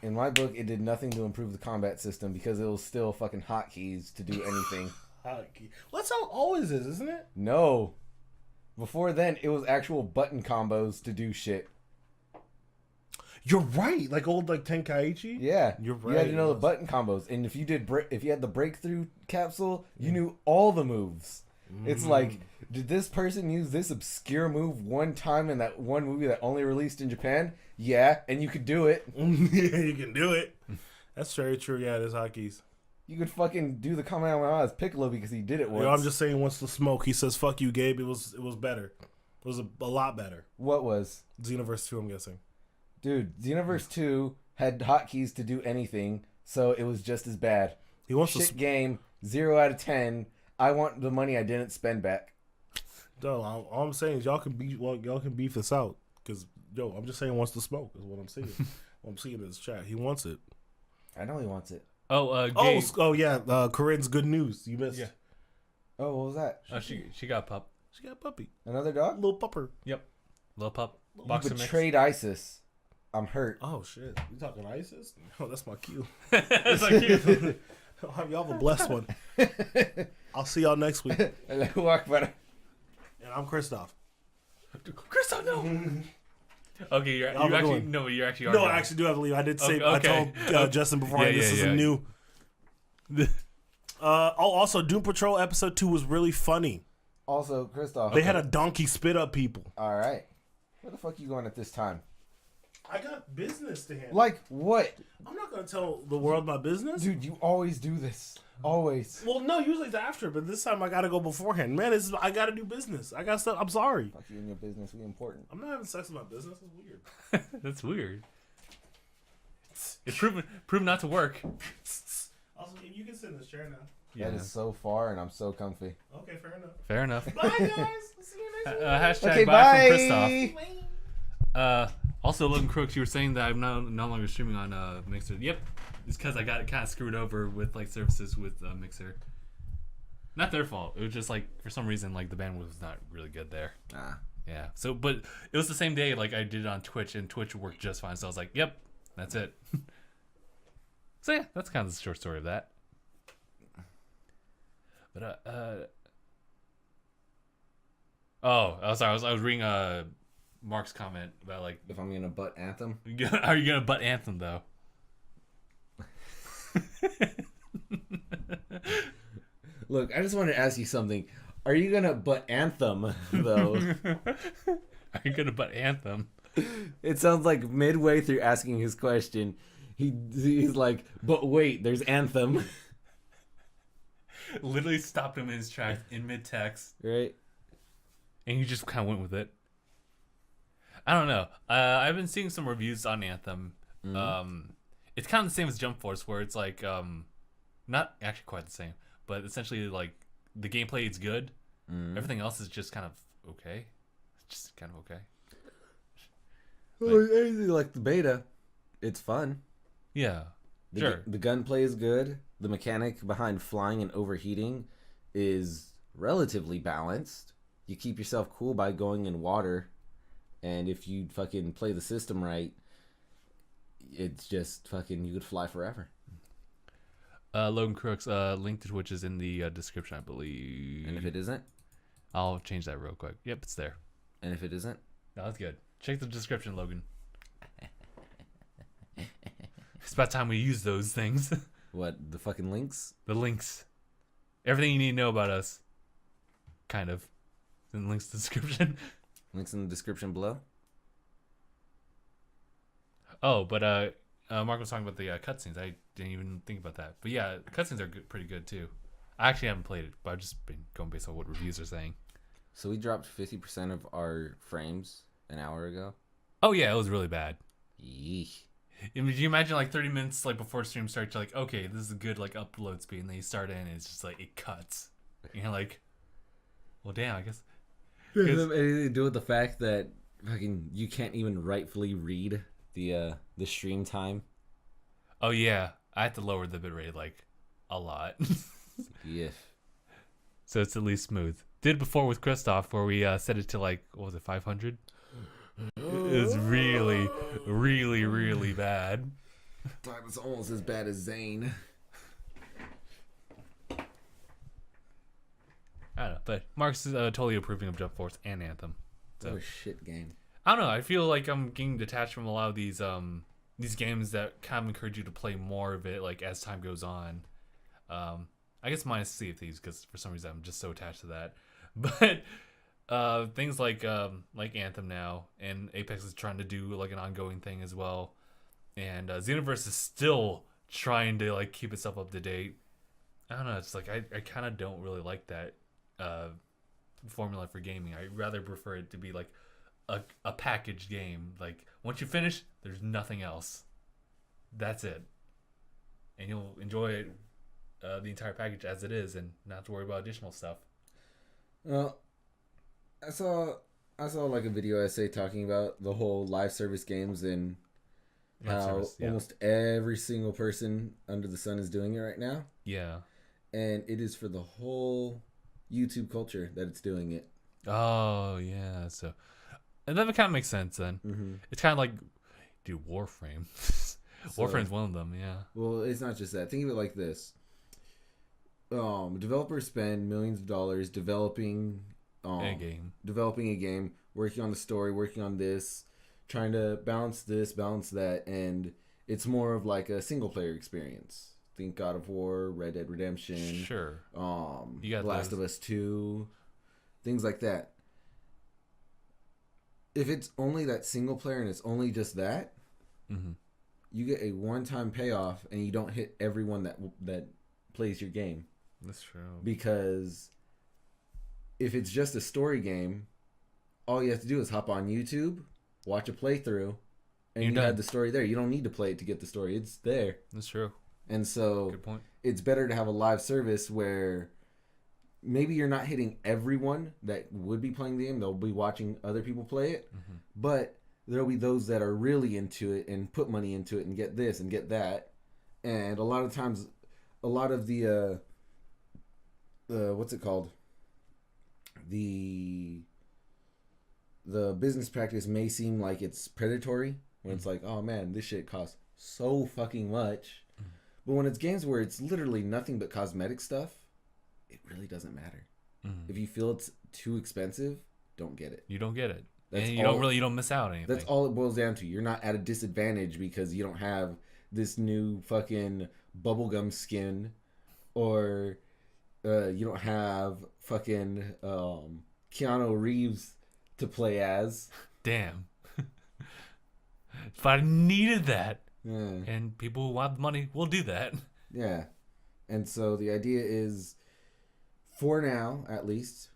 In my book, it did nothing to improve the combat system because it was still fucking hotkeys to do anything. Hotkey. Well, that's how it always is, isn't it? No. Before then, it was actual button combos to do shit. You're right. Like old Tenkaichi? Yeah. You're right. You had to know the button combos. And if you had the breakthrough capsule, you knew all the moves. It's like, did this person use this obscure move one time in that one movie that only released in Japan? Yeah, and you could do it. Yeah, you can do it. That's very true. Yeah, there's hotkeys. You could fucking do the Kamehameha as Piccolo because he did it once. Yo, I'm just saying, wants to smoke. He says, "Fuck you, Gabe." It was better. It was a lot better. What was? Xenoverse 2, I'm guessing. Dude, Xenoverse 2 had hotkeys to do anything, so it was just as bad. He wants Shit to game, 0 out of 10. I want the money I didn't spend back. No, all I'm saying is y'all can beef this out, because I'm just saying, wants to smoke is what I'm saying. What I'm seeing in his chat, he wants it. I know he wants it. Gabe. Yeah. Corinne's good news. You missed. Yeah. Oh, what was that? She got a pup. She got a puppy. Another dog? Little pupper. Yep. Little pup. You Boxer mix. betrayed ISIS. I'm hurt. Oh shit! You talking ISIS? Oh, that's my cue. It's like you. Y'all have a blessed one. I'll see y'all next week. And I'm Kristof. Kristof, no. Okay, you're actually are. No, I actually do have to leave. I did say okay. I told Justin before this isn't new. Also, Doom Patrol episode 2 was really funny. Also, Kristof. They had a donkey spit up people. All right. Where the fuck you going at this time? I got business to handle. Like what? I'm not gonna tell the world my business, dude. You always do this. Always. Well, no, usually it's after, but this time I gotta go beforehand. Man, I gotta do business. I got stuff. I'm sorry. Fuck you and your business. We important. I'm not having sex with my business. It's weird. That's weird. It's proven not to work. Also, you can sit in this chair now. Yeah. That is so far, and I'm so comfy. Okay, fair enough. Bye, guys. See you next week. Hashtag okay, bye from Kristof. Also, Logan Crooks, you were saying that I'm no longer streaming on Mixer. Yep, it's because I got it kind of screwed over with services with Mixer. Not their fault. It was just for some reason the bandwidth was not really good there. Yeah. So, but it was the same day I did it on Twitch, and Twitch worked just fine. So I was like, yep, that's it. So yeah, that's kind of the short story of that. But sorry. I was reading Mark's comment about if I'm gonna butt Anthem. Are you gonna butt Anthem though? Look, I just wanted to ask you something. Are you gonna butt Anthem though? Are you gonna butt Anthem? It sounds like midway through asking his question, he's like, but wait, there's Anthem. Literally stopped him in his tracks in mid-text. Right. And he just kind of went with it. I don't know. I've been seeing some reviews on Anthem. Mm-hmm. It's kind of the same as Jump Force, where it's not actually quite the same, but essentially the gameplay is good. Mm-hmm. Everything else is just kind of okay. Just kind of okay. Anything like the beta, it's fun. Yeah, sure. The gunplay is good. The mechanic behind flying and overheating is relatively balanced. You keep yourself cool by going in water, and if you fucking play the system right, it's just fucking, you could fly forever. Logan Crooks, link to Twitch is in the description, I believe. And if it isn't? I'll change that real quick. Yep, it's there. And if it isn't? No, that's good. Check the description, Logan. It's about time we use those things. What, the fucking links? The links. Everything you need to know about us. Kind of. In the links in the description. Links in the description below. Oh, but Mark was talking about the cutscenes. I didn't even think about that. But yeah, the cutscenes are pretty good too. I actually haven't played it, but I've just been going based on what reviews are saying. So we dropped 50% of our frames an hour ago? Oh yeah, it was really bad. Yeesh. You imagine like 30 minutes like before stream starts, you're like, okay, this is a good like upload speed, and then you start in, and it's just like it cuts. You're like, well, damn, I guess. Does it have anything to do with the fact that fucking you can't even rightfully read the stream time? Oh yeah, I had to lower the bitrate like a lot. Yeah. So it's at least smooth. Did before with Kristof where we set it to like, what was it, 500? It's really, really, really bad. It's almost as bad as Zane. I don't know, but Mark's totally approving of Jump Force and Anthem. So What a shit game. I don't know. I feel like I'm getting detached from a lot of these games that kind of encourage you to play more of it, like as time goes on. I guess minus Sea of Thieves, because for some reason I'm just so attached to that. But things like Anthem now, and Apex is trying to do like an ongoing thing as well, and Xenoverse is still trying to like keep itself up to date. I don't know. It's like I kind of don't really like that formula for gaming. I rather prefer it to be like a packaged game. Like once you finish, there's nothing else. That's it, and you'll enjoy it, the entire package as it is, and not have to worry about additional stuff. Well, I saw like a video essay talking about the whole live service games and how almost every single person under the sun is doing it right now. Yeah. And it is for the whole YouTube culture that it's doing it. Oh, yeah. So, and that kind of makes sense then. Mm-hmm. It's kind of like, dude, Warframe. Warframe's one of them, yeah. Well, it's not just that. Think of it like this. Developers spend millions of dollars developing a game, working on the story, working on this, trying to balance this, balance that, and it's more of like a single player experience. Think God of War, Red Dead Redemption, sure. You got Last of Us 2, things like that. If it's only that single player and it's only just that, you get a one-time payoff and you don't hit everyone that plays your game. That's true. Because if it's just a story game, all you have to do is hop on YouTube, watch a playthrough, and you had the story there. You don't need to play it to get the story. It's there. That's true. And so good point. It's better to have a live service where maybe you're not hitting everyone that would be playing the game. They'll be watching other people play it. But there'll be those that are really into it and put money into it and get this and get that. And a lot of times, a lot of the what's it called? The business practice may seem like it's predatory when it's like, oh man, this shit costs so fucking much. But when it's games where it's literally nothing but cosmetic stuff, it really doesn't matter. If you feel it's too expensive, don't get it. You don't get it. That's and you don't miss out on anything. That's all it boils down to. You're not at a disadvantage because you don't have this new fucking bubblegum skin, or you don't have fucking Keanu Reeves to play as. Damn. If I needed that. Yeah. And people who want the money will do that. Yeah. And so the idea is, for now, at least,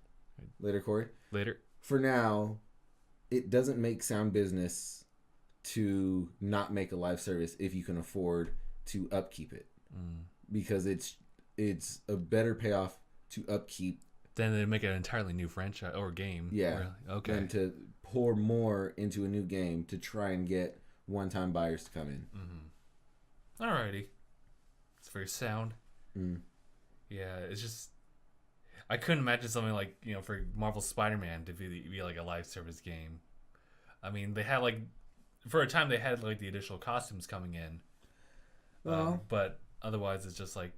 later, Corey. Later. For now, it doesn't make sound business to not make a live service if you can afford to upkeep it. Because it's a better payoff to upkeep. Then they make an entirely new franchise or game. Yeah. Really? Okay. And to pour more into a new game to try and get one-time buyers to come in. Alrighty. It's very sound. Yeah, it's just, I couldn't imagine something like, for Marvel Spider-Man to be like a live service game. I mean, they had like, for a time they had like the additional costumes coming in. But otherwise it's just like,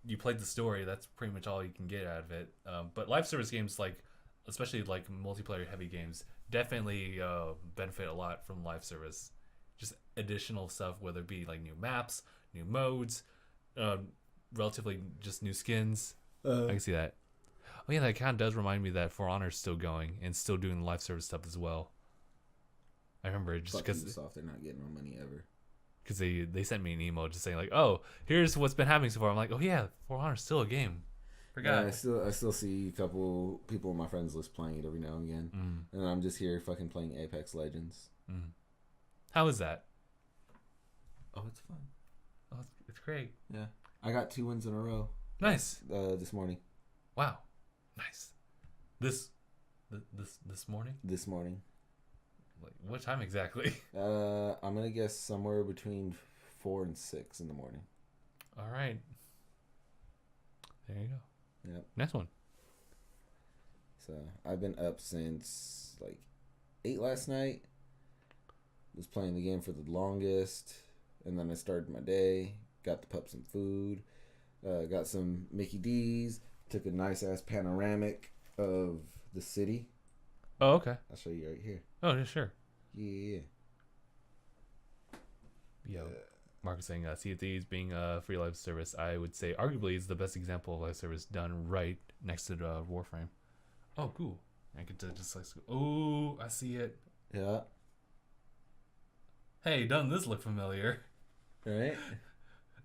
you played the story, that's pretty much all you can get out of it. But live service games, like, especially like multiplayer heavy games, definitely benefit a lot from live service. Just additional stuff, whether it be like new maps, new modes, relatively just new skins. I can see that. Oh yeah, that kind of does remind me that For Honor's still going and still doing the live service stuff as well. I remember just because they're not getting no money ever. Because they sent me an email just saying like, oh, here's what's been happening so far. I'm like, oh yeah, For Honor's still a game. Forgot. Yeah, I still see a couple people on my friends list playing it every now and again, and I'm just here fucking playing Apex Legends. How is that? Oh, it's fun. Oh, it's great. Yeah. I got 2 wins in a row. Nice. This morning. Wow. Nice. This morning? This morning. Like, what time exactly? I'm going to guess somewhere between 4 and 6 in the morning. All right. There you go. Yep. Next one. So I've been up since like 8 last night. Was playing the game for the longest, and then I started my day. Got the pup some food. Got some Mickey D's. Took a nice ass panoramic of the city. Oh, okay. I'll show you right here. Oh, yeah, sure. Yeah. Yo, Mark was saying Sea of Thieves being a free live service, I would say arguably is the best example of live service done right next to the Warframe. Oh, cool. I could just like, oh, I see it. Yeah. Hey, doesn't this look familiar? Right?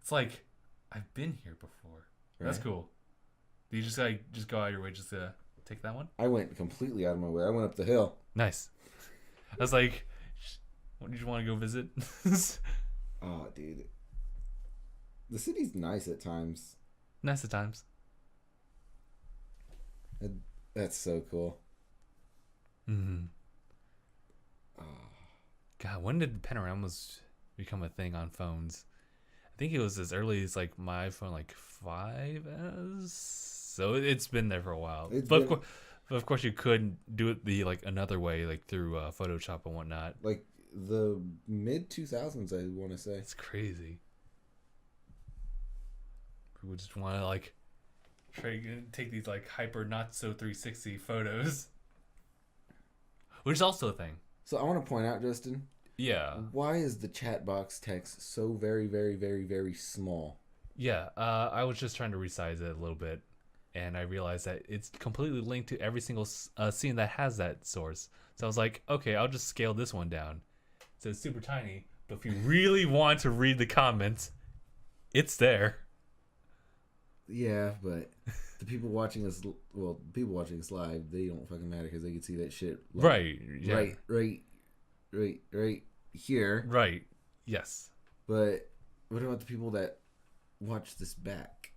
It's like, I've been here before. That's Right. cool. Do you just like go out of your way just to take that one? I went completely out of my way. I went up the hill. Nice. I was like, did you want to go visit? Oh, dude. The city's nice at times. Nice at times. That's so cool. Mm-hmm. Oh. God, when did panoramas become a thing on phones? I think it was as early as like my iPhone, like 5S. So it's been there for a while. But of course, you could do it the like another way, like through Photoshop and whatnot. Like the mid 2000s, I want to say. It's crazy. People just want to like try to take these like hyper not so 360 photos, which is also a thing. So I want to point out, Justin. Yeah. Why is the chat box text so very, very, very, very small? Yeah. I was just trying to resize it a little bit, and I realized that it's completely linked to every single scene that has that source. So I was like, okay, I'll just scale this one down. So it's super tiny, but if you really want to read the comments, it's there. Yeah, but the people watching us, well, people watching us live, they don't fucking matter because they can see that shit. Like, Right. Yeah. Right here. Right. Yes. But what about the people that watch this back?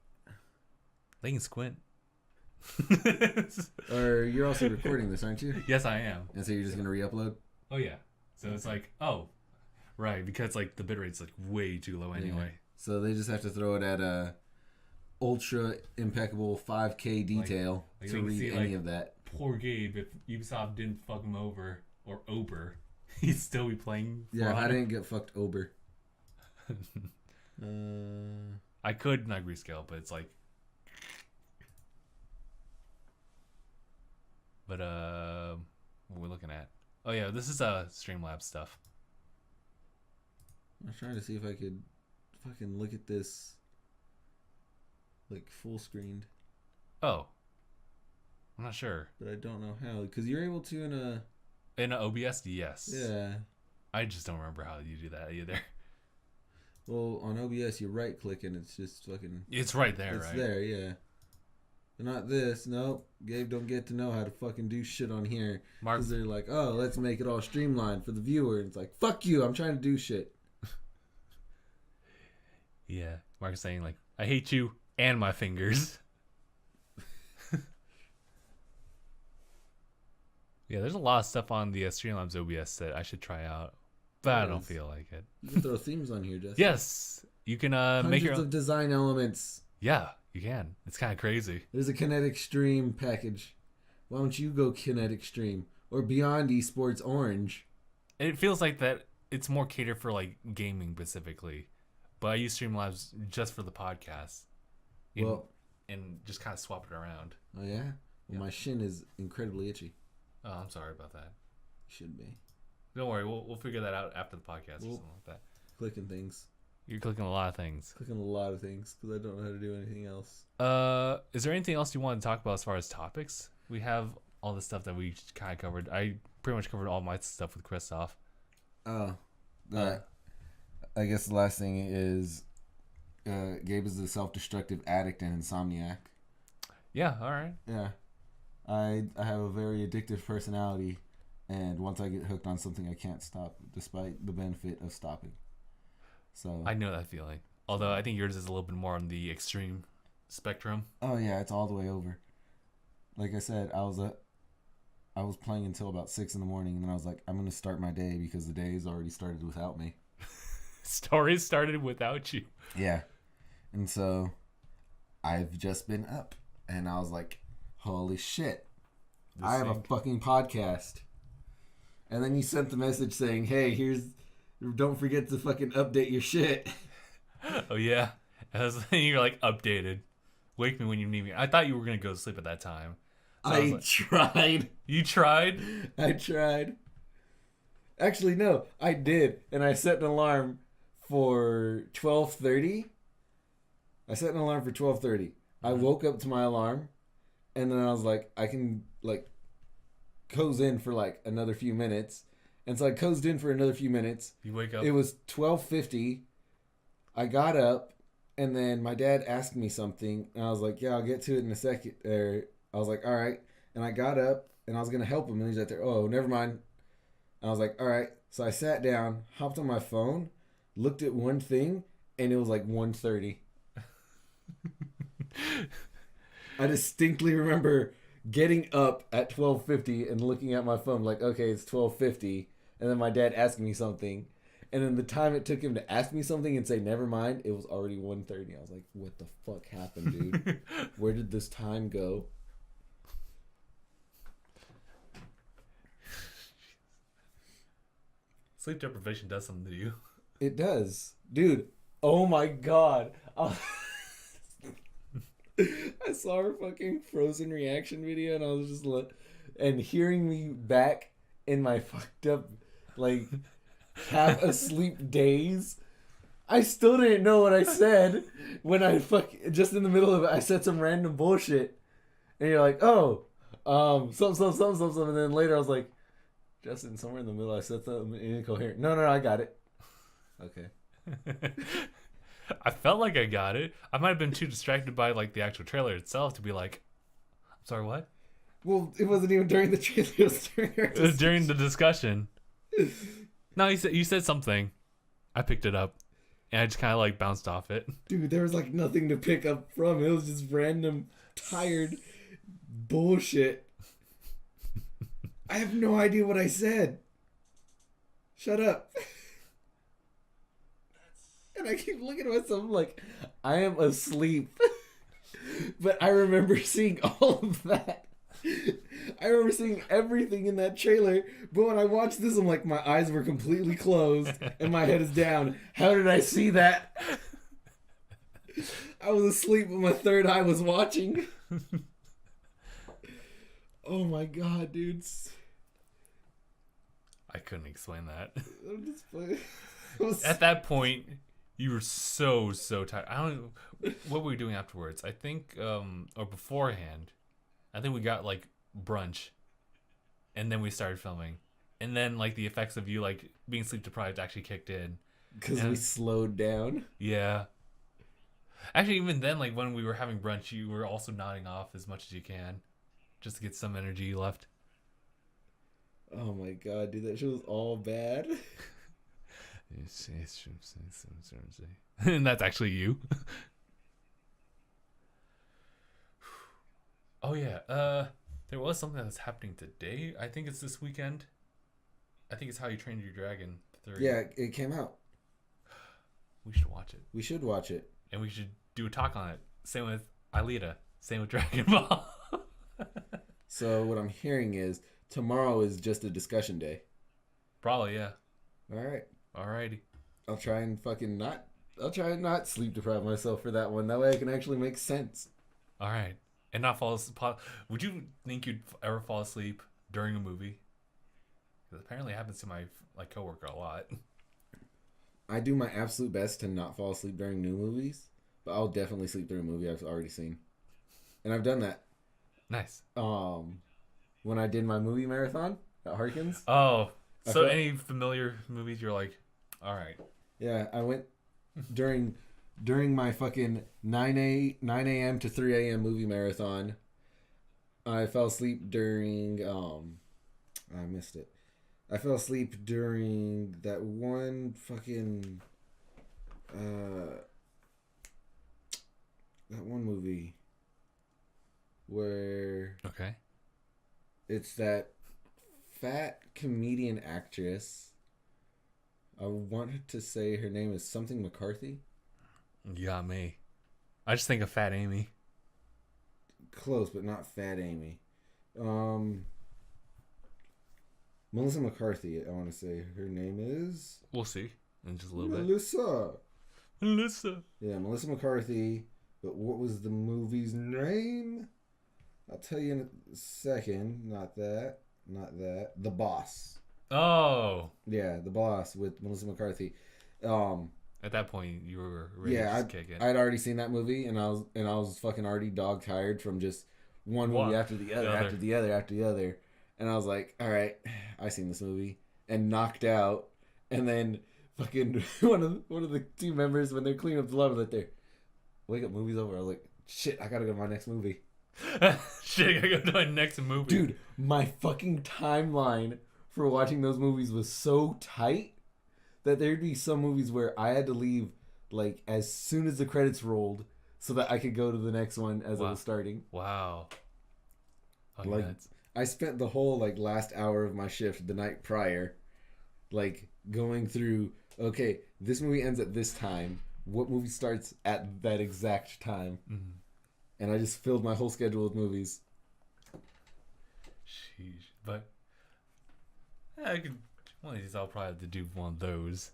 They can squint. Or you're also recording this, aren't you? Yes, I am. And so you're just gonna re-upload? Oh yeah. So it's like, oh, right, because like the bitrate's like way too low anyway. Yeah. So they just have to throw it at a ultra impeccable 5K detail like to they can read see, any like, of that. Poor Gabe, if Ubisoft didn't fuck him over or he'd still be playing. Yeah, if I 400. didn't get fucked over. I could not rescale, but it's like. But what we're looking at. Oh yeah, this is Streamlabs stuff. I was trying to see if I could fucking look at this like full screened, Oh, I'm not sure. but I don't know how. Because you're able to in a In OBS, yes. yeah. I just don't remember how you do that either. Well, on OBS you right click and it's just fucking. It's right there, It's right? there, yeah. But not this. Nope. Gabe don't get to know how to fucking do shit on here. Mark, Because they're like, oh, let's make it all streamlined for the viewer. And it's like, fuck you. I'm trying to do shit. yeah. Mark is saying like, I hate you and my fingers. Yeah, there's a lot of stuff on the Streamlabs OBS that I should try out, but I don't Yes. feel like it. You can throw themes on here, Justin. Yes, you can make your Hundreds own. of design elements. Yeah, you can. It's kind of crazy. There's a Kinetic Stream package. Why don't you go Kinetic Stream? Or Beyond Esports Orange. It feels like that. It's more catered for like gaming specifically, but I use Streamlabs just for the podcast. And just kind of swap it around. Oh yeah? Well, Yeah. my shin is incredibly itchy. Oh, I'm sorry about that. Should be. Don't worry, we'll figure that out after the podcast or something like that. Clicking things. You're clicking a lot of things. Clicking a lot of things because I don't know how to do anything else. Is there anything else you want to talk about as far as topics? We have all the stuff that we kind of covered. I pretty much covered all my stuff with Kristof. Oh. I guess the last thing is Gabe is a self-destructive addict and insomniac. Yeah, all right. Yeah. I have a very addictive personality, and once I get hooked on something, I can't stop, despite the benefit of stopping. So I know that feeling. Although I think yours is a little bit more on the extreme spectrum. oh yeah, it's all the way over. Like I said, I was playing until about 6 in the morning, and then I was like, I'm gonna start my day because the day's already started without me. Story started without you. Yeah, and so I've just been up, and I was like, holy shit, I have a fucking podcast. And then you sent the message saying, hey, don't forget to fucking update your shit. Oh yeah, you're like updated. Wake me when you need me. I thought you were gonna go to sleep at that time. So I tried. You tried? I tried. Actually, no, I did, and I set an alarm for 12:30. I set an alarm for 12:30. I woke up to my alarm, and then I was like, I can like cozy in for like another few minutes, and so I cozied in for another few minutes. You wake up. It was 12:50. I got up, and then my dad asked me something, and I was like, yeah, I'll get to it in a second. I was like, all right, and I got up, and I was gonna help him, and he's like, oh, never mind. And I was like, all right. So I sat down, hopped on my phone, looked at one thing, and it was like 1:30. I distinctly remember getting up at 12:50 and looking at my phone like, okay, it's 12:50, and then my dad asking me something, and then the time it took him to ask me something and say never mind, it was already 1:30. I was like, what the fuck happened, dude? Where did this time go? Sleep deprivation does something to you. It does, dude. Oh my god. I saw her fucking Frozen reaction video, and I was just like, and hearing me back in my fucked up, like, half asleep daze, I still didn't know what I said when I just in the middle of it, I said some random bullshit, and you're like, oh, something, and then later I was like, Justin, somewhere in the middle, I said something incoherent. No, I got it. Okay. I felt like I got it. I might have been too distracted by like the actual trailer itself to be like, I'm sorry, what? Well, it wasn't even during the trailer. It was during the discussion. No, you said something. I picked it up, and I just kind of like bounced off it. Dude, there was like nothing to pick up from. It was just random, tired bullshit. I have no idea what I said. Shut up. And I keep looking at myself like, I am asleep. But I remember seeing all of that. I remember seeing everything in that trailer. But when I watched this, I'm like, my eyes were completely closed and my head is down. How did I see that? I was asleep, but my third eye was watching. Oh my god, dudes. I couldn't explain that. I'm just At that point, you were so tired. I don't know what were we doing afterwards. I think or beforehand, I think we got like brunch, and then we started filming, and then like the effects of you like being sleep deprived actually kicked in because we slowed down. Yeah. Actually, even then, like when we were having brunch, you were also nodding off as much as you can, just to get some energy left. Oh my god, dude, that shit was all bad. And that's actually you. Oh yeah, there was something that's happening today. I think it's this weekend. I think it's How You Trained Your Dragon 3. Yeah, it came out. We should watch it. We should watch it. And we should do a talk on it. Same with Alita. Same with Dragon Ball. So what I'm hearing is tomorrow is just a discussion day. Probably, yeah. All right. Alrighty. I'll try and not sleep deprive myself for that one. That way I can actually make sense. All right. And not fall asleep. Would you think you'd ever fall asleep during a movie? Because apparently it happens to my coworker a lot. I do my absolute best to not fall asleep during new movies, but I'll definitely sleep through a movie I've already seen. And I've done that. Nice. When I did my movie marathon at Harkins. Oh, so any familiar movies you're like, all right. Yeah, I went during my fucking 9 a.m. to 3 a.m. movie marathon. I fell asleep during I missed it. I fell asleep during that one fucking that one movie where Okay. it's that fat comedian actress. I wanted to say her name is something McCarthy. You got me. I just think of Fat Amy. Close, but not Fat Amy. Melissa McCarthy, I want to say. Her name is... We'll see in just a little Melissa. bit. Melissa. Yeah, Melissa McCarthy. But what was the movie's name? I'll tell you in a second. Not that. The Boss. Oh. Yeah, The Boss with Melissa McCarthy. At that point, you were ready to just kick it. I'd already seen that movie, and I was fucking already dog tired from just one movie after the other. And I was like, all right, I've seen this movie, and knocked out. And then fucking one of the team members, when they're cleaning up the lobby, like, they're, wake up, movie's over. I was like, shit, I gotta go to my next movie. Shit, I gotta go to my next movie. Dude, my fucking timeline for watching those movies was so tight that there'd be some movies where I had to leave like as soon as the credits rolled so that I could go to the next one as it was starting. Wow. Oh, like, yeah, I spent the whole like last hour of my shift the night prior like going through, okay, this movie ends at this time. What movie starts at that exact time? Mm-hmm. And I just filled my whole schedule with movies. Sheesh. But I could... One of these, I'll probably have to do one of those.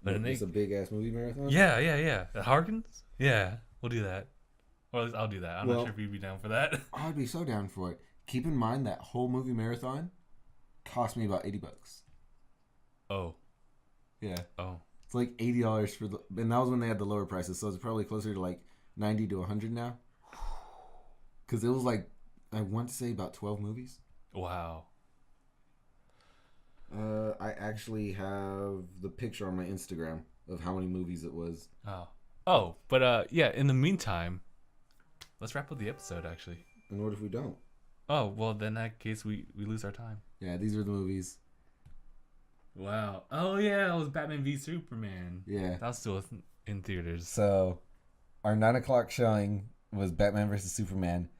But it's a big ass movie marathon. Yeah. At Harkins? Yeah, we'll do that. Or at least I'll do that. I'm not sure if you'd be down for that. I'd be so down for it. Keep in mind that whole movie marathon cost me about $80. Oh. Yeah. Oh. It's like $80 for the, and that was when they had the lower prices, so it's probably closer to like 90 to 100 now. Because it was like, I want to say about 12 movies. Wow. I actually have the picture on my Instagram of how many movies it was. Oh, but yeah, in the meantime, let's wrap up the episode, actually. And what if we don't? Oh, well, then in that case, we lose our time. Yeah, these are the movies. Wow. Oh, yeah, that was Batman v Superman. Yeah. That was still in theaters. So, our 9 o'clock showing was Batman vs. Superman.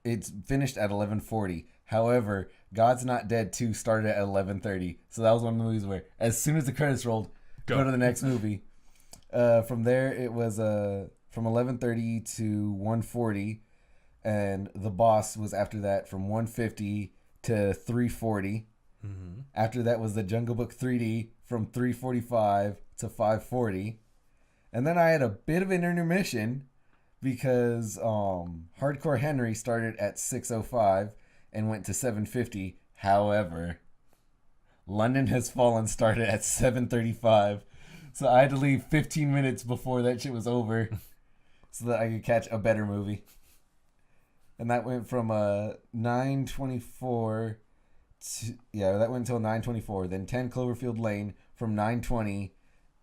It's finished at 11:40. However, God's Not Dead 2 started at 11:30. So that was one of the movies where, as soon as the credits rolled, go to the next movie. From there, it was from 11:30 to 1:40, and The Boss was after that from 1:50 to 3:40. Mm-hmm. After that was The Jungle Book 3D from 3:45 to 5:40, and then I had a bit of an intermission because Hardcore Henry started at 6:05 and went to 7:50. However, London Has Fallen started at 7:35, so I had to leave 15 minutes before that shit was over so that I could catch a better movie. And that went from 9:24 to, that went until 9:24. Then 10 Cloverfield Lane from 9:20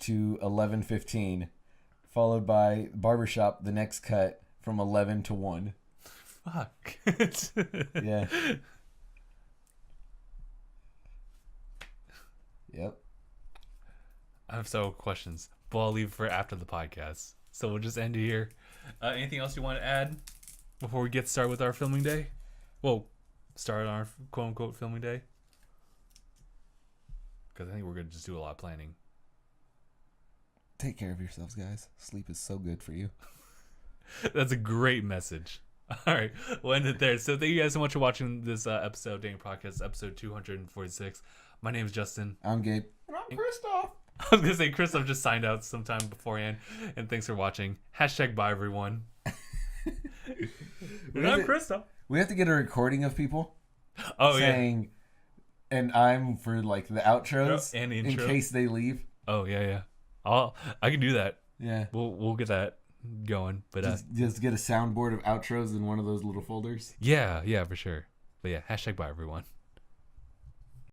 to 11:15, followed by Barbershop, The Next Cut, from 11 to 1. Fuck. Yeah. Yep. I have several questions, but I'll leave for after the podcast. So we'll just end it here. Anything else you want to add before we get started with our filming day? Well, start on our quote-unquote filming day. Because I think we're going to just do a lot of planning. Take care of yourselves, guys. Sleep is so good for you. That's a great message. All right, we'll end it there. So thank you guys so much for watching this episode of DangIT Prodcast, episode 246. My name is Justin. I'm Gabe. And I'm Kristof. I was going to say, Kristof just signed out sometime beforehand. And thanks for watching. # bye, everyone. And I'm Kristof. We have to get a recording of people saying, and I'm for like the outros and the intro. In case they leave. Oh, yeah. I can do that. Yeah. We'll get that going. But just get a soundboard of outros in one of those little folders. Yeah, for sure. But yeah, # bye, everyone.